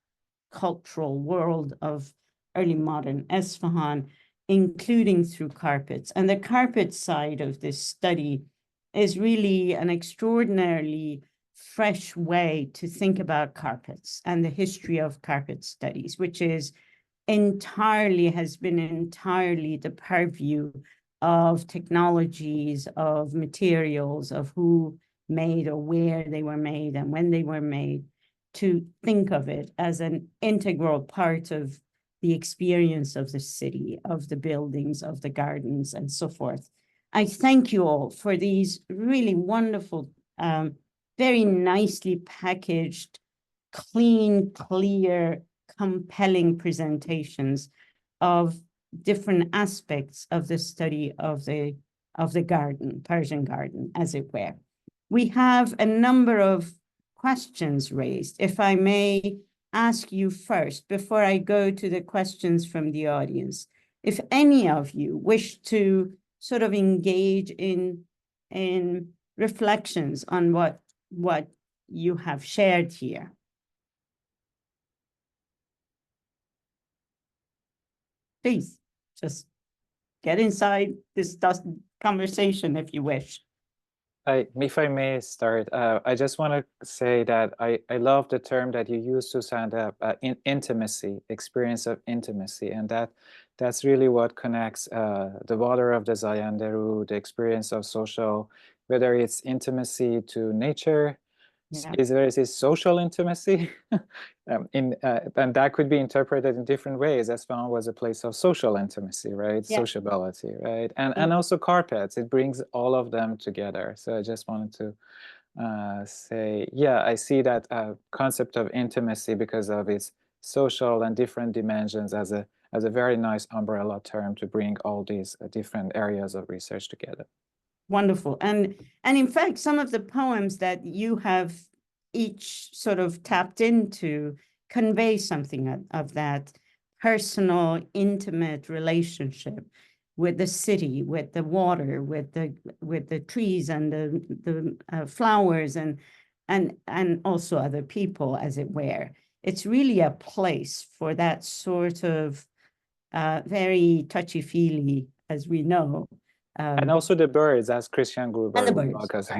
cultural world of early modern Esfahan, including through carpets. And the carpet side of this study is really an extraordinarily fresh way to think about carpets and the history of carpet studies, which has been entirely the purview of technologies, of materials, of who made or where they were made and when they were made, to think of it as an integral part of the experience of the city, of the buildings, of the gardens, and so forth. I thank you all for these really wonderful, very nicely packaged, clean, clear, compelling presentations of different aspects of the study of the garden, Persian garden, as it were. We have a number of questions raised. If I may ask you first, before I go to the questions from the audience, if any of you wish to sort of engage in reflections on what you have shared here. Please, just get inside this conversation if you wish. If I may start, I just want to say that I love the term that you use, Susanna, intimacy, experience of intimacy, and that's really what connects the water of the Zayanderu, the experience of social, whether it's intimacy to nature, Yeah. there is social intimacy, and that could be interpreted in different ways. Esfahan was a place of social intimacy, right? Yeah. Sociability, right? And also carpets. It brings all of them together. So I just wanted to say, yeah, I see that concept of intimacy because of its social and different dimensions as a very nice umbrella term to bring all these different areas of research together. Wonderful. And in fact, some of the poems that you have each sort of tapped into convey something of that personal, intimate relationship with the city, with the water, with the trees and the flowers and also other people, as it were. It's really a place for that sort of very touchy-feely, as we know. And also the birds, as Christian Gruber And the would birds. focus.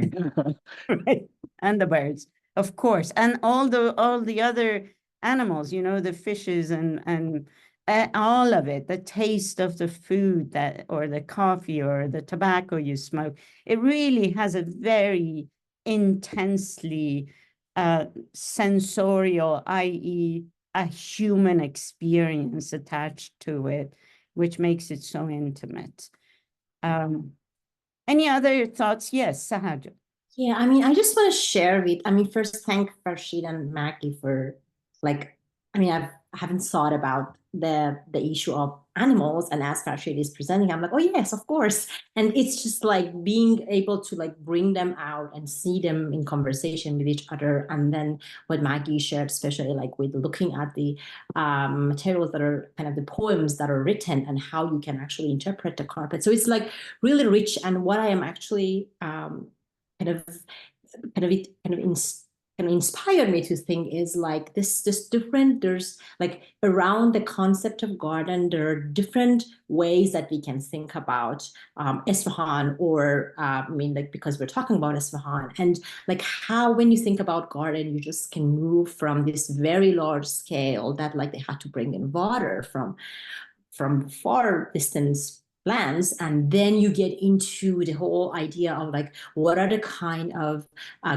Right, and the birds, of course, and all the other animals, you know, the fishes and all of it, the taste of the food that, or the coffee or the tobacco you smoke. It really has a very intensely sensorial, i.e., a human experience attached to it, which makes it so intimate. Any other thoughts? Yes, Sahaj. Yeah, I mean, I just want to share first thank Farshid and Maggie for I haven't thought about the issue of animals, and as Farshid is presenting, I'm like, oh yes, of course. And it's just like being able to like bring them out and see them in conversation with each other. And then what Maggie shared, especially like with looking at the materials that are kind of the poems that are written and how you can actually interpret the carpet. So it's like really rich. And what I am actually kind of inspired me to think is like this different, there's like around the concept of garden, there are different ways that we can think about Isfahan, or like, because we're talking about Isfahan, and like how when you think about garden, you just can move from this very large scale that like they had to bring in water from far distance lands, and then you get into the whole idea of like what are the kind of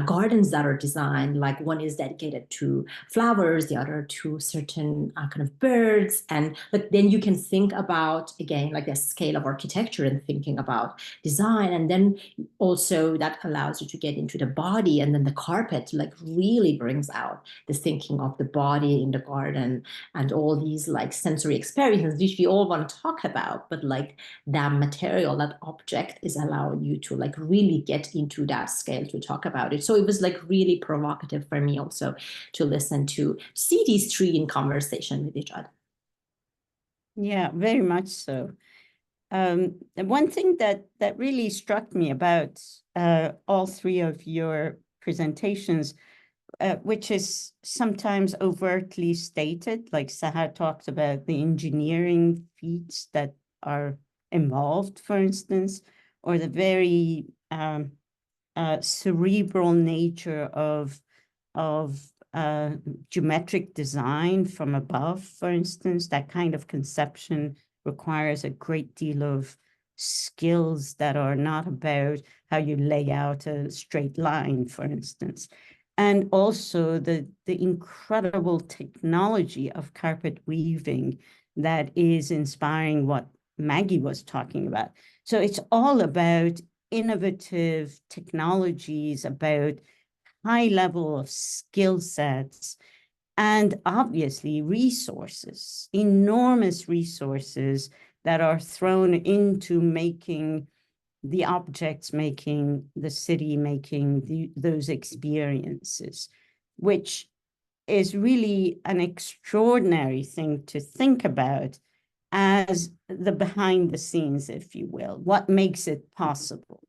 gardens that are designed. Like one is dedicated to flowers, the other to certain kind of birds, and like then you can think about again like the scale of architecture and thinking about design, and then also that allows you to get into the body, and then the carpet like really brings out the thinking of the body in the garden and all these like sensory experiences which we all want to talk about, but like that material, that object is allowing you to like really get into that scale to talk about it. So it was like really provocative for me also to listen to see these three in conversation with each other. Yeah, very much so. One thing that really struck me about all three of your presentations, which is sometimes overtly stated, like Sahar talked about the engineering feats that are involved, for instance, or the very cerebral nature of geometric design from above, for instance. That kind of conception requires a great deal of skills that are not about how you lay out a straight line, for instance. And also the incredible technology of carpet weaving that is inspiring what Maggie was talking about. So it's all about innovative technologies, about high level of skill sets, and obviously resources, enormous resources that are thrown into making the objects, making the city, making those experiences, which is really an extraordinary thing to think about as the behind the scenes, if you will. What makes it possible?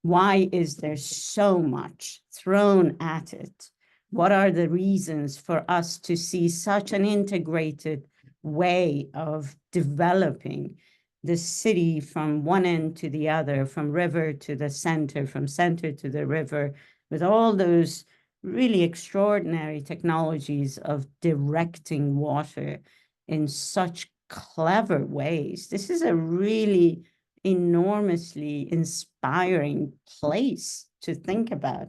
Why is there so much thrown at it? What are the reasons for us to see such an integrated way of developing the city from one end to the other, from river to the center, from center to the river, with all those really extraordinary technologies of directing water in such clever ways. This is a really enormously inspiring place to think about.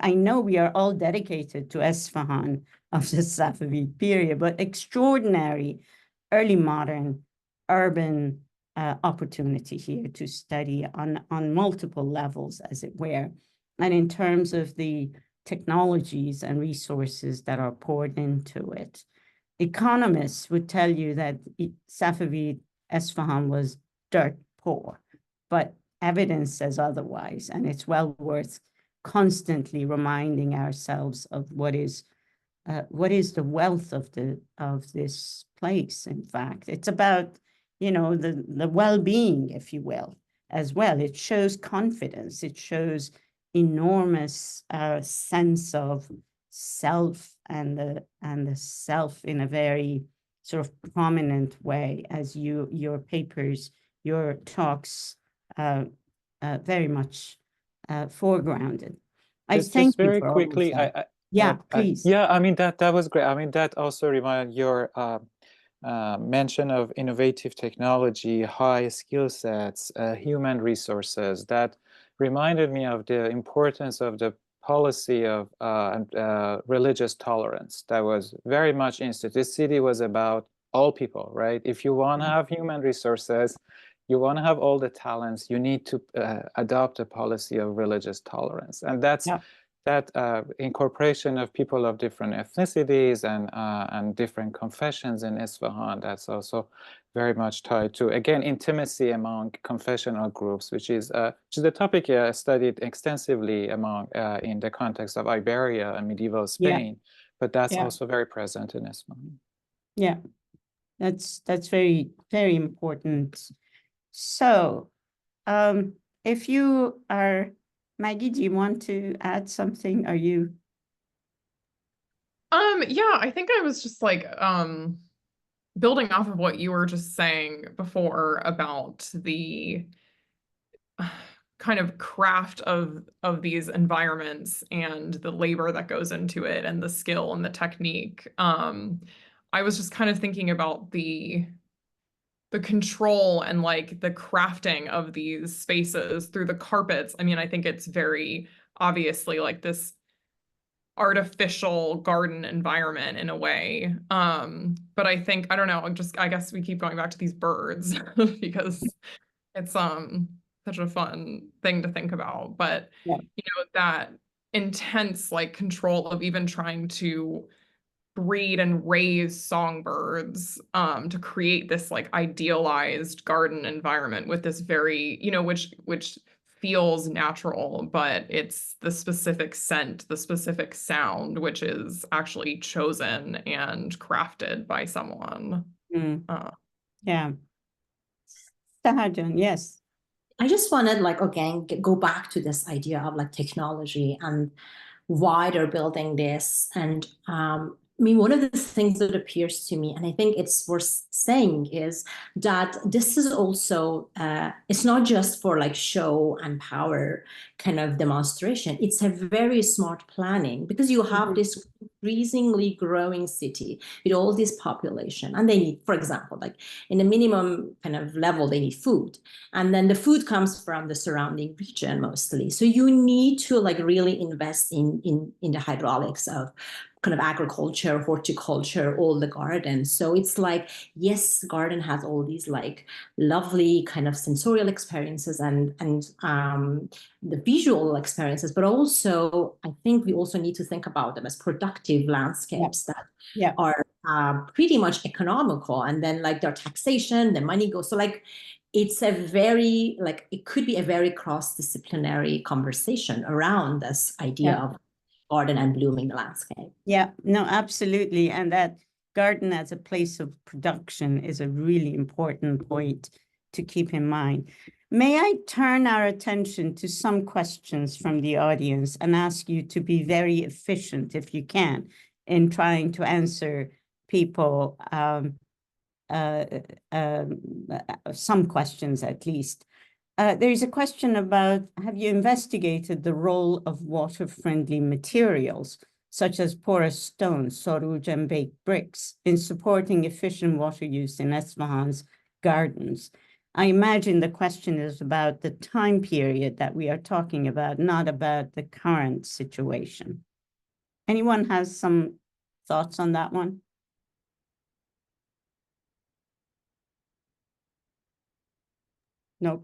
I know we are all dedicated to Esfahan of the Safavid period, but extraordinary early modern urban opportunity here to study on multiple levels, as it were. And in terms of the technologies and resources that are poured into it. Economists would tell you that Safavid Esfahan was dirt poor, but evidence says otherwise, and it's well worth constantly reminding ourselves of what is the wealth of this place. In fact, it's about, you know, the well-being, if you will, as well. It shows confidence. It shows enormous sense of self and the self in a very sort of prominent way, as your papers, your talks very much foregrounded. I thank Just you very for all of quickly, that. Yeah, please. yeah, I mean that was great. I mean that also reminded your mention of innovative technology, high skill sets, human resources. That reminded me of the importance of the policy of religious tolerance that was very much instituted. This city was about all people, right? If you want to have human resources, you want to have all the talents, you need to adopt a policy of religious tolerance. And that's that incorporation of people of different ethnicities and different confessions in Isfahan, that's also very much tied to, again, intimacy among confessional groups, which is a topic studied extensively among in the context of Iberia and medieval Spain, but that's also very present in Isfahan. Yeah, that's very, very important. So, if you are, Maggie, do you want to add something? Are you? Yeah, I think I was just like building off of what you were just saying before about the kind of craft of these environments and the labor that goes into it and the skill and the technique. I was just kind of thinking about the control and like the crafting of these spaces through the carpets. I mean, I think it's very obviously like this artificial garden environment in a way. But I think, I don't know, I guess we keep going back to these birds because it's such a fun thing to think about. But you know, that intense like control of even trying to breed and raise songbirds to create this like idealized garden environment with this very, you know, which feels natural, but it's the specific scent, the specific sound, which is actually chosen and crafted by someone. Yeah. Sahajan, yes. I just wanted, like, again, go back to this idea of like technology and why they're building this. And I mean, one of the things that appears to me, and I think it's worth saying, is that this is also, it's not just for like show and power kind of demonstration. It's a very smart planning, because you have this increasingly growing city with all this population, and they need, for example, like in a minimum kind of level, they need food. And then the food comes from the surrounding region mostly. So you need to like really invest in the hydraulics of kind of agriculture, horticulture, all the gardens. So it's like, yes, garden has all these like lovely kind of sensorial experiences and the visual experiences, but also I think we also need to think about them as productive landscapes that are pretty much economical. And then like their taxation, the money goes. So like, it's a very, like, it could be a very cross-disciplinary conversation around this idea of garden and blooming the landscape. Yeah, no, absolutely. And that garden as a place of production is a really important point to keep in mind. May I turn our attention to some questions from the audience and ask you to be very efficient, if you can, in trying to answer people some questions at least. There's a question about, have you investigated the role of water-friendly materials, such as porous stone, sarouj, and baked bricks, in supporting efficient water use in Esfahan's gardens? I imagine the question is about the time period that we are talking about, not about the current situation. Anyone has some thoughts on that one? No.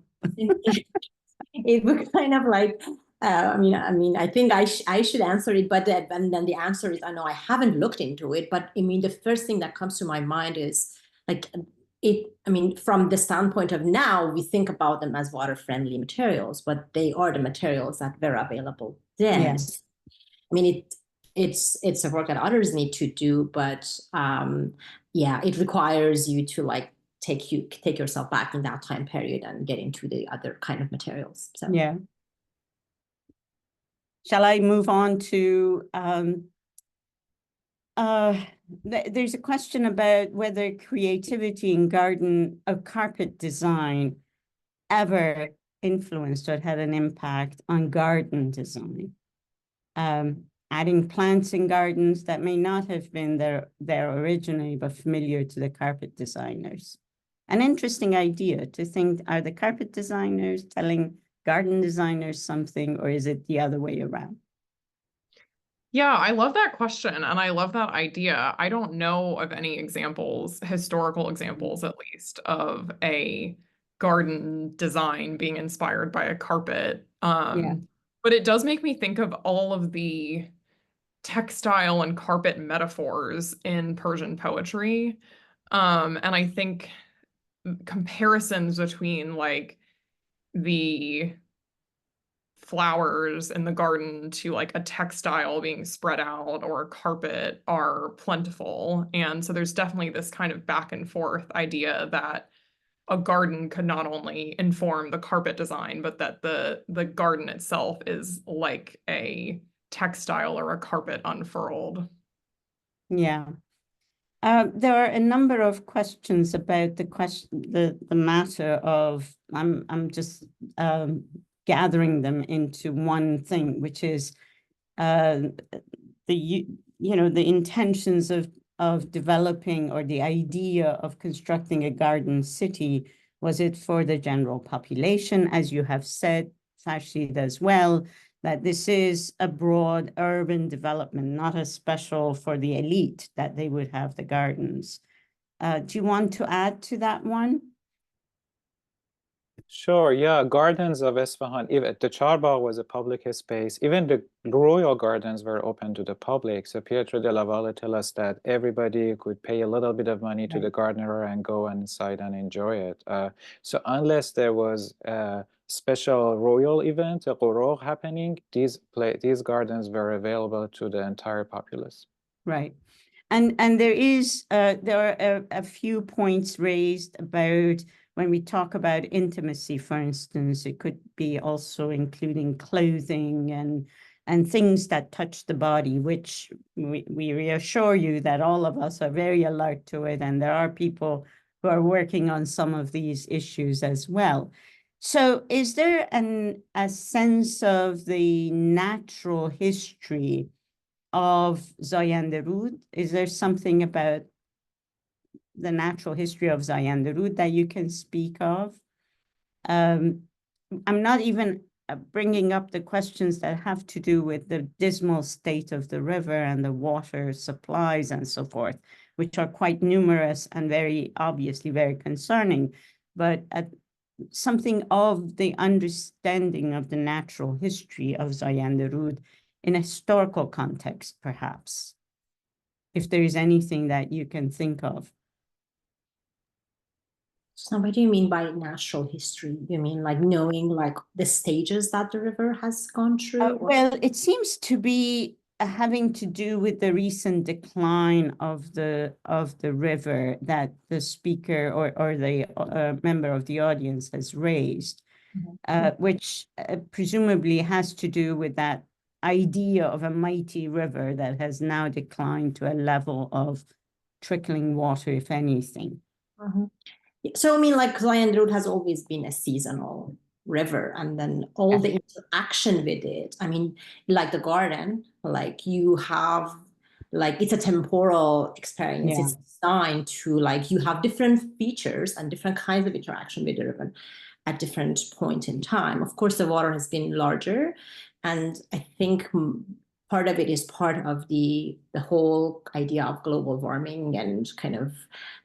It would kind of like, I think I should answer it, but and then the answer is, I know I haven't looked into it, but I mean, the first thing that comes to my mind is like from the standpoint of now, we think about them as water-friendly materials, but they are the materials that were available then. Yes. I mean, it's a work that others need to do, but yeah, it requires you to like take yourself back in that time period and get into the other kind of materials. So yeah. Shall I move on to there's a question about whether creativity in garden or carpet design ever influenced or had an impact on garden design. Adding plants in gardens that may not have been there originally, but familiar to the carpet designers. An interesting idea to think, are the carpet designers telling garden designers something, or is it the other way around? Yeah, I love that question and I love that idea. I don't know of any examples, historical examples at least, of a garden design being inspired by a carpet. Yeah. But it does make me think of all of the textile and carpet metaphors in Persian poetry. And I think comparisons between like the flowers in the garden to like a textile being spread out or a carpet are plentiful. And so there's definitely this kind of back and forth idea that a garden could not only inform the carpet design, but that the garden itself is like a textile or a carpet unfurled. Yeah. There are a number of questions about the matter of, I'm just gathering them into one thing, which is the intentions of developing, or the idea of constructing a garden city. Was it for the general population, as you have said, Farshid, as well, that this is a broad urban development, not a special for the elite, that they would have the gardens? Do you want to add to that one? Sure, yeah, gardens of Isfahan, even the Charbagh was a public space. Even the royal gardens were open to the public. So Pietro della Valle tell us that everybody could pay a little bit of money to the gardener and go inside and enjoy it. So unless there was a special royal event, a qurugh happening, these gardens were available to the entire populace. Right. And there are a few points raised about, when we talk about intimacy, for instance, it could be also including clothing and things that touch the body, which we reassure you that all of us are very alert to it, and there are people who are working on some of these issues as well. So is there a sense of the natural history of Zayende Rud? Is there something about the natural history of Zayende Rud that you can speak of? I'm not even bringing up the questions that have to do with the dismal state of the river and the water supplies and so forth, which are quite numerous and very obviously very concerning, but something of the understanding of the natural history of Zayende Rud in a historical context, perhaps, if there is anything that you can think of. So what do you mean by natural history? You mean like knowing like the stages that the river has gone through? Well, it seems to be having to do with the recent decline of the river that the speaker or the member of the audience has raised, which presumably has to do with that idea of a mighty river that has now declined to a level of trickling water, if anything. So, I mean, like Zion Road has always been a seasonal river, and then all the interaction with it. I mean, like the garden, like you have, like it's a temporal experience. Yeah. It's designed to, like, you have different features and different kinds of interaction with the river at different point in time. Of course, the water has been larger, and I think part of it is part of the whole idea of global warming and kind of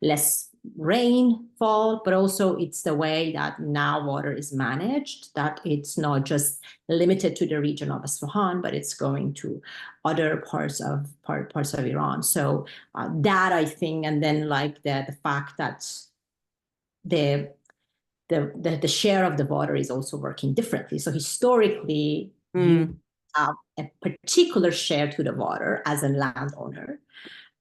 less rainfall, but also it's the way that now water is managed, that it's not just limited to the region of Isfahan, but it's going to other parts of Iran. So that, I think, and then like the fact that the share of the water is also working differently. So historically, you have a particular share to the water as a landowner.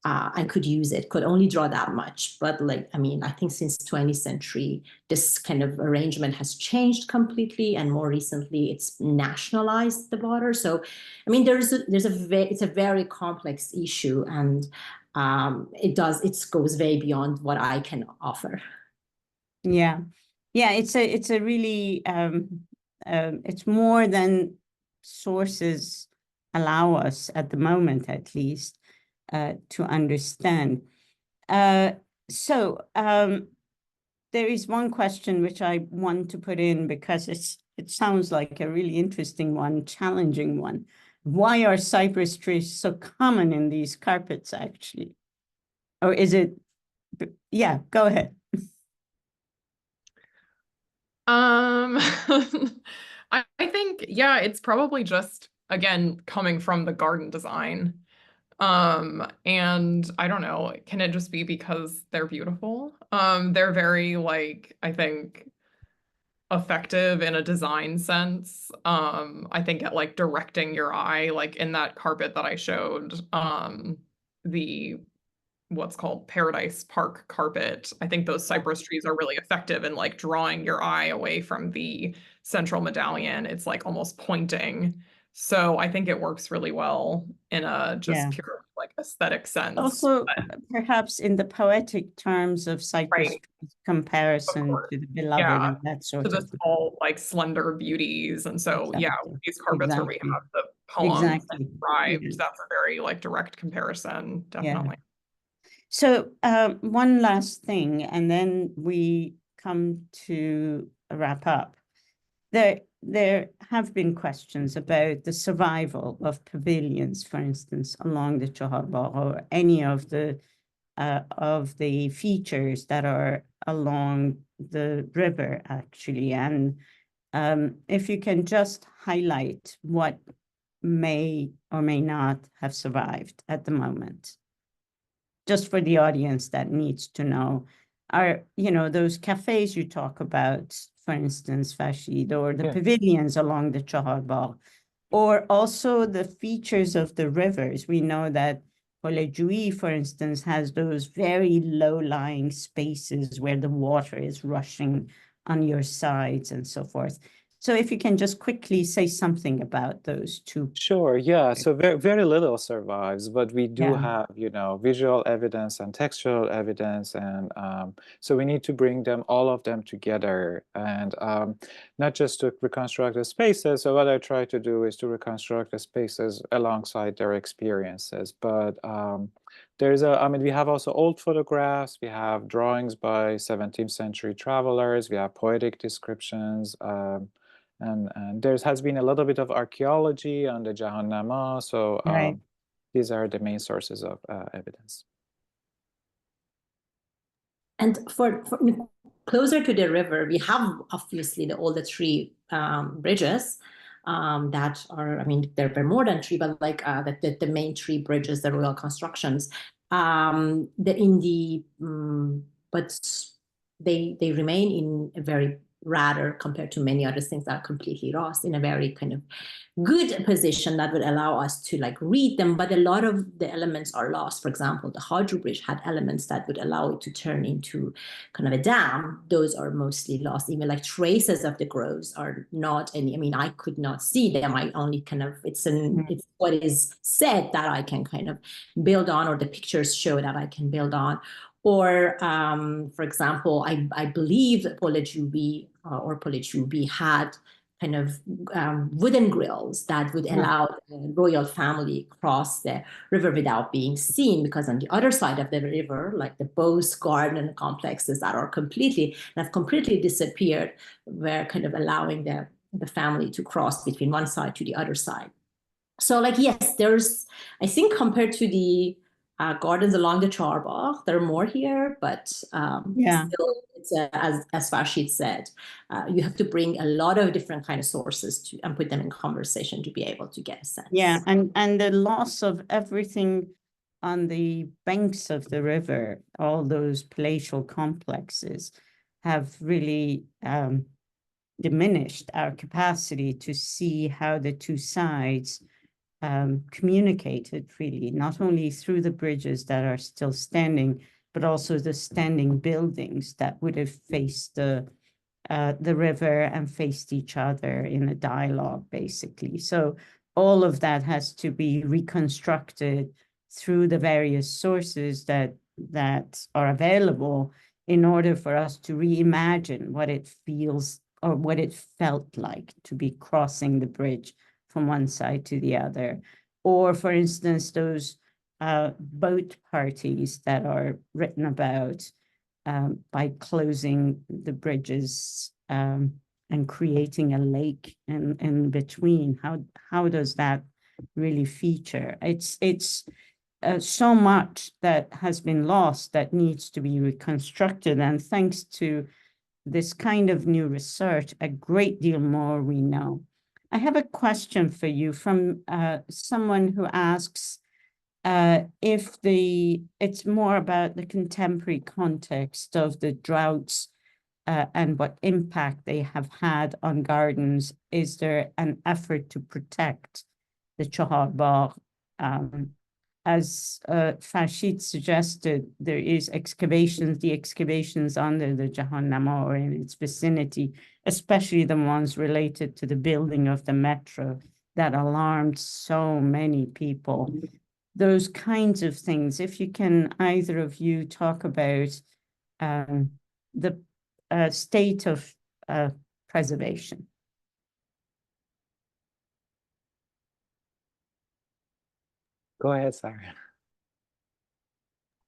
And could use it, could only draw that much. But like, I mean, I think since 20th century, this kind of arrangement has changed completely. And more recently, it's nationalized the water. So, I mean, it's a very complex issue, and it goes way beyond what I can offer. Yeah. Yeah, it's a really, it's more than sources allow us at the moment, at least, to understand. So there is one question which I want to put in because it sounds like a really interesting one, challenging one. Why are cypress trees so common in these carpets, actually? Or is it, yeah, go ahead. I think, yeah, it's probably just, again, coming from the garden design. And I don't know, can it just be because they're beautiful? They're very, like, I think, effective in a design sense. I think at like directing your eye, like in that carpet that I showed, the what's called Paradise Park carpet. I think those cypress trees are really effective in like drawing your eye away from the central medallion. It's like almost pointing. So I think it works really well in a just pure like aesthetic sense. Also, perhaps in the poetic terms of cypress trees comparison to the beloved and that sort to of the small, like slender beauties. And so, yeah, these carpets where we have the poems described, that's a very like direct comparison, definitely. So one last thing, and then we come to wrap up. There have been questions about the survival of pavilions, for instance, along the Chahar Bagh, or any of the features that are along the river, actually. And if you can just highlight what may or may not have survived at the moment, just for the audience that needs to know, are, those cafes you talk about, for instance, Fashid, or the pavilions along the Chahar Bagh, or also the features of the rivers. We know that Kolejui, for instance, has those very low-lying spaces where the water is rushing on your sides and so forth. So if you can just quickly say something about those two. Sure, yeah. So very, very little survives, but we do have, visual evidence and textual evidence. And so we need to bring all of them together, and not just to reconstruct the spaces. So what I try to do is to reconstruct the spaces alongside their experiences. But we have also old photographs, we have drawings by 17th century travelers, we have poetic descriptions, and there has been a little bit of archaeology on the Jahannama. So these are the main sources of evidence. And for closer to the river, we have obviously all the three bridges that are, I mean, there are more than three, but like the main three bridges, the royal constructions, but they remain in a very rather, compared to many other things that are completely lost, in a very kind of good position that would allow us to like read them. But a lot of the elements are lost. For example, the Hajru Bridge had elements that would allow it to turn into kind of a dam. Those are mostly lost. Even like traces of the groves are not any. I mean, I could not see them. I only kind of, it's what is said that I can kind of build on, or the pictures show that I can build on. Or, for example, I believe that Polejubi or Polejubi had kind of wooden grills that would allow the royal family cross the river without being seen, because on the other side of the river, like the Bose garden complexes that have completely disappeared, were kind of allowing the family to cross between one side to the other side. So like, yes, there's, I think compared to the gardens along the Charbagh, there are more here, but still, it's as Farshid said, you have to bring a lot of different kind of sources and put them in conversation to be able to get a sense. Yeah, and the loss of everything on the banks of the river, all those palatial complexes have really diminished our capacity to see how the two sides communicated, really, not only through the bridges that are still standing, but also the standing buildings that would have faced the river and faced each other in a dialogue, basically. So all of that has to be reconstructed through the various sources that are available in order for us to reimagine what it feels or what it felt like to be crossing the bridge from one side to the other. Or, for instance, those boat parties that are written about by closing the bridges and creating a lake in between. How does that really feature? It's so much that has been lost that needs to be reconstructed. And thanks to this kind of new research, a great deal more we know. I have a question for you from someone who asks if it's more about the contemporary context of the droughts and what impact they have had on gardens. Is there an effort to protect the Chahar as Farshid suggested, there is the excavations under the Jahannama or in its vicinity, especially the ones related to the building of the metro that alarmed so many people. Those kinds of things, if you can, either of you talk about the state of preservation. Go ahead, Sarah.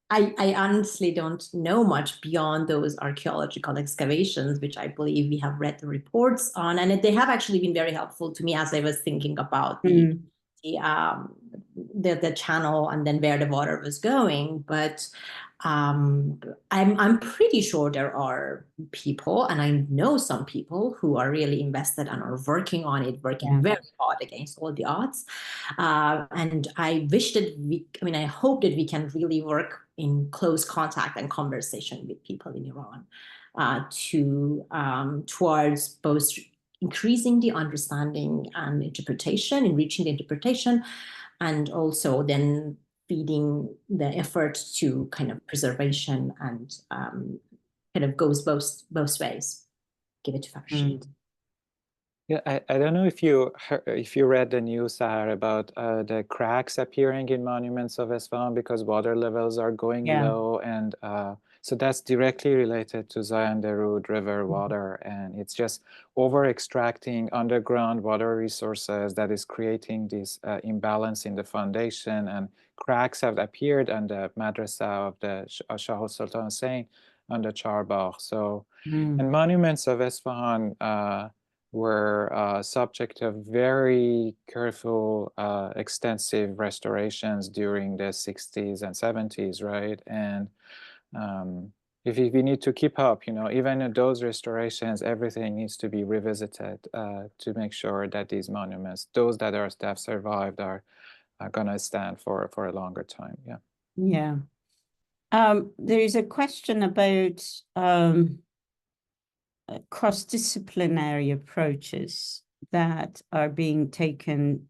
I honestly don't know much beyond those archaeological excavations, which I believe we have read the reports on, and they have actually been very helpful to me as I was thinking about the channel and then where the water was going. But I'm pretty sure there are people, and I know some people who are really invested and are working on it, working very hard against all the odds. And I wish that I hope that we can really work in close contact and conversation with people in Iran towards both increasing the understanding and interpretation, enriching the interpretation, and also then feeding the effort to kind of preservation and kind of goes both ways. Give it to Farshid. Yeah, I don't know if you read the news, Sahar, about the cracks appearing in monuments of Isfahan because water levels are going low, and so that's directly related to Zayan Darud River water, and it's just over extracting underground water resources that is creating this imbalance in the foundation, and cracks have appeared on the madrasa of the Shah Sultan Hussein on the Charbagh. So, and monuments of Isfahan were subject to very careful, extensive restorations during the 60s and 70s, right? And if we need to keep up, even in those restorations, everything needs to be revisited to make sure that these monuments, those that have survived, are going to stand for a longer time. Yeah. Yeah. There is a question about cross-disciplinary approaches that are being taken.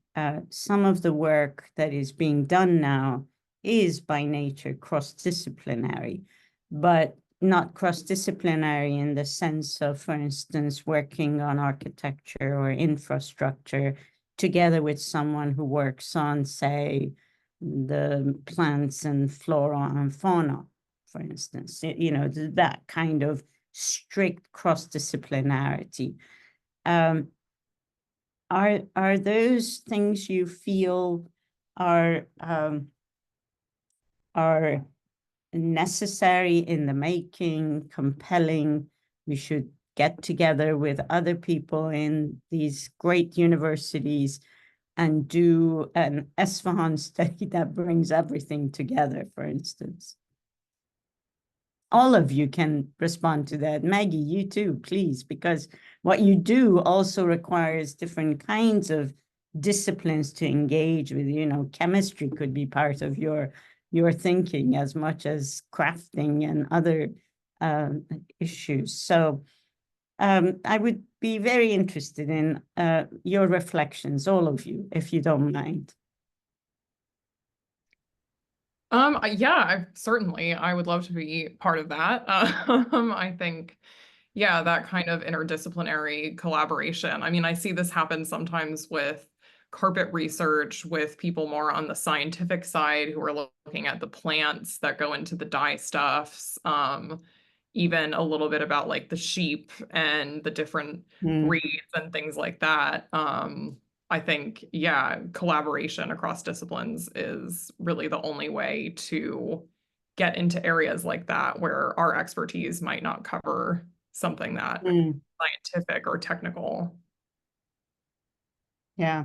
Some of the work that is being done now is by nature cross-disciplinary, but not cross-disciplinary in the sense of, for instance, working on architecture or infrastructure together with someone who works on, say, the plants and flora and fauna, for instance, you know, that kind of strict cross-disciplinarity. Are those things you feel are necessary in the making, compelling? We should get together with other people in these great universities and do an Esfahan study that brings everything together, for instance. All of you can respond to that. Maggie, you too, please, because what you do also requires different kinds of disciplines to engage with. You know, chemistry could be part of your thinking as much as crafting and other issues. So I would be very interested in your reflections, all of you, if you don't mind. Yeah, certainly. I would love to be part of that. I think, yeah, that kind of interdisciplinary collaboration. I mean, I see this happen sometimes with carpet research, with people more on the scientific side who are looking at the plants that go into the dye stuffs, even a little bit about like the sheep and the different breeds and things like that. I think, yeah, collaboration across disciplines is really the only way to get into areas like that where our expertise might not cover something that scientific or technical. Yeah.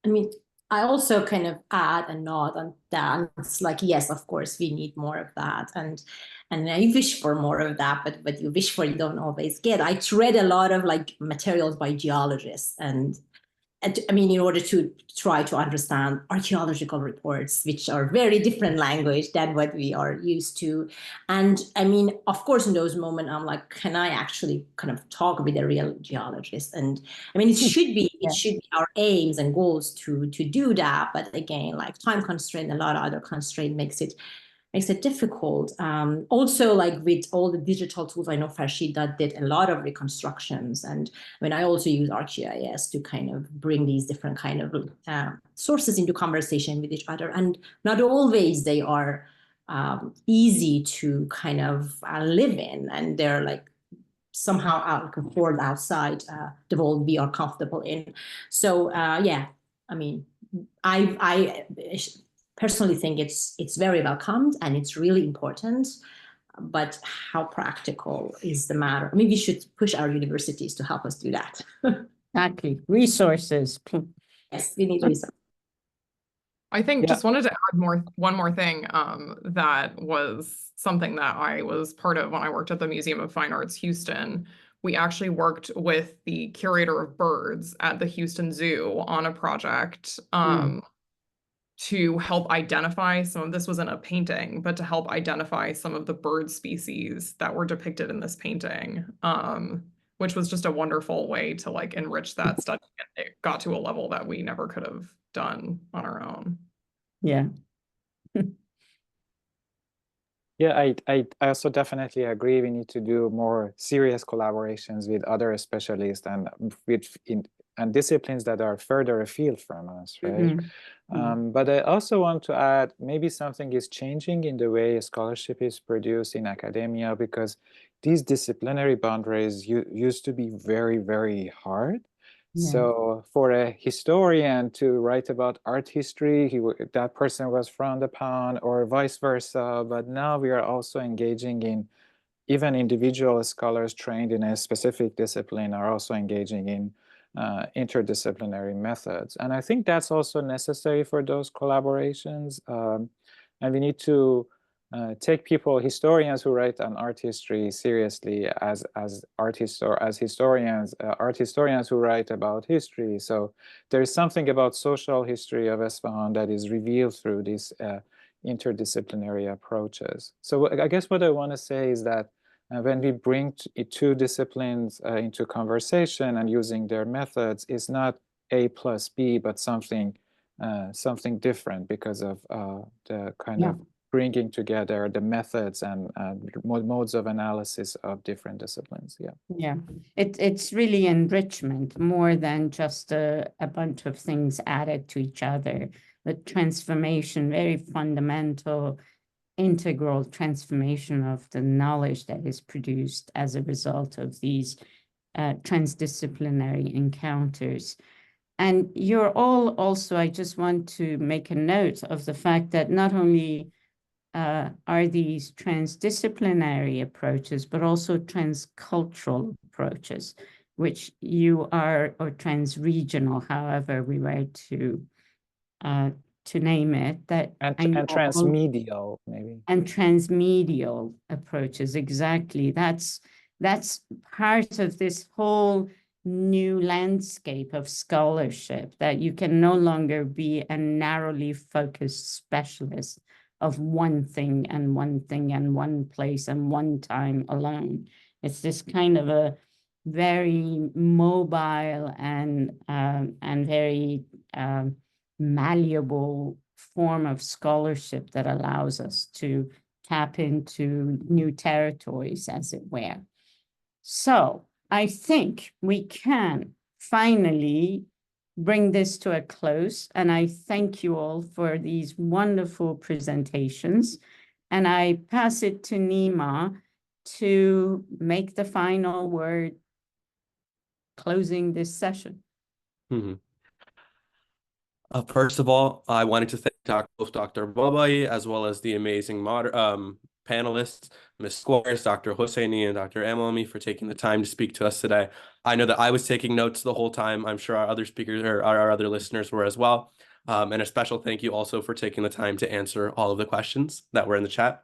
I mean, I also kind of add a nod on that. It's like, yes, of course, we need more of that. And I wish for more of that, but you wish for, you don't always get. I read a lot of like materials by geologists and I mean, in order to try to understand archaeological reports, which are very different language than what we are used to. And I mean, of course, in those moments, I'm like, can I actually kind of talk with a real geologist? And I mean, it should be our aims and goals to do that. But again, like time constraint, a lot of other constraint makes it difficult. Also, like with all the digital tools, I know Farshida did a lot of reconstructions. And I mean, I also use ArcGIS to kind of bring these different kind of sources into conversation with each other. And not always they are easy to kind of live in. And they're like somehow out conformed outside the world we are comfortable in. So yeah, I mean, I personally think it's very welcomed and it's really important, but how practical is the matter? I mean, we should push our universities to help us do that. Exactly. Resources. Yes, we need resources. I think just wanted to add one more thing that was something that I was part of when I worked at the Museum of Fine Arts Houston. We actually worked with the curator of birds at the Houston Zoo on a project to help identify some of this was in a painting, but to help identify some of the bird species that were depicted in this painting, which was just a wonderful way to like enrich that study. And it got to a level that we never could have done on our own. Yeah. Yeah, I also definitely agree. We need to do more serious collaborations with other specialists and and disciplines that are further afield from us, right? But I also want to add, maybe something is changing in the way scholarship is produced in academia, because these disciplinary boundaries used to be very, very hard. Yeah. So for a historian to write about art history, that person was frowned upon, or vice versa. But now we are also engaging in, even individual scholars trained in a specific discipline are also engaging in interdisciplinary methods. And I think that's also necessary for those collaborations. And we need to take historians who write on art history seriously as art historians who write about history. So there is something about social history of Esfahan that is revealed through these interdisciplinary approaches. So I guess what I want to say is that when we bring two disciplines into conversation and using their methods, is not A plus B, but something different because of the kind of bringing together the methods and modes of analysis of different disciplines. Yeah, it's really enrichment more than just a bunch of things added to each other. The transformation, very fundamental integral transformation of the knowledge that is produced as a result of these transdisciplinary encounters. And you're all also, I just want to make a note of the fact that not only are these transdisciplinary approaches, but also transcultural approaches, which you are, or transregional, however we were to name it, that And transmedial, maybe. And transmedial approaches, exactly. That's part of this whole new landscape of scholarship, that you can no longer be a narrowly focused specialist of one thing and one place and one time alone. It's this kind of a very mobile and very malleable form of scholarship that allows us to tap into new territories, as it were. So I think we can finally bring this to a close, and I thank you all for these wonderful presentations. And I pass it to Nima to make the final word closing this session. Mm-hmm. First of all, I wanted to thank both Dr. Babai as well as the amazing panelists, Ms. Squires, Dr. Hosseini, and Dr. Amalami for taking the time to speak to us today. I know that I was taking notes the whole time. I'm sure our other speakers or our other listeners were as well. And a special thank you also for taking the time to answer all of the questions that were in the chat.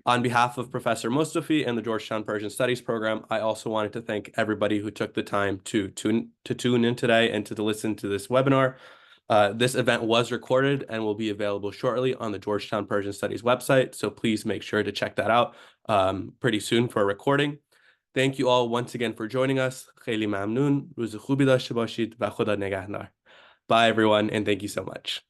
On behalf of Professor Mostofi and the Georgetown Persian Studies program, I also wanted to thank everybody who took the time to tune in today and to listen to this webinar. This event was recorded and will be available shortly on the Georgetown Persian Studies website, so please make sure to check that out pretty soon for a recording. Thank you all once again for joining us. خیلی ممنون. روز خوبی داشته باشید و خدا نگهدار. Bye everyone, and thank you so much.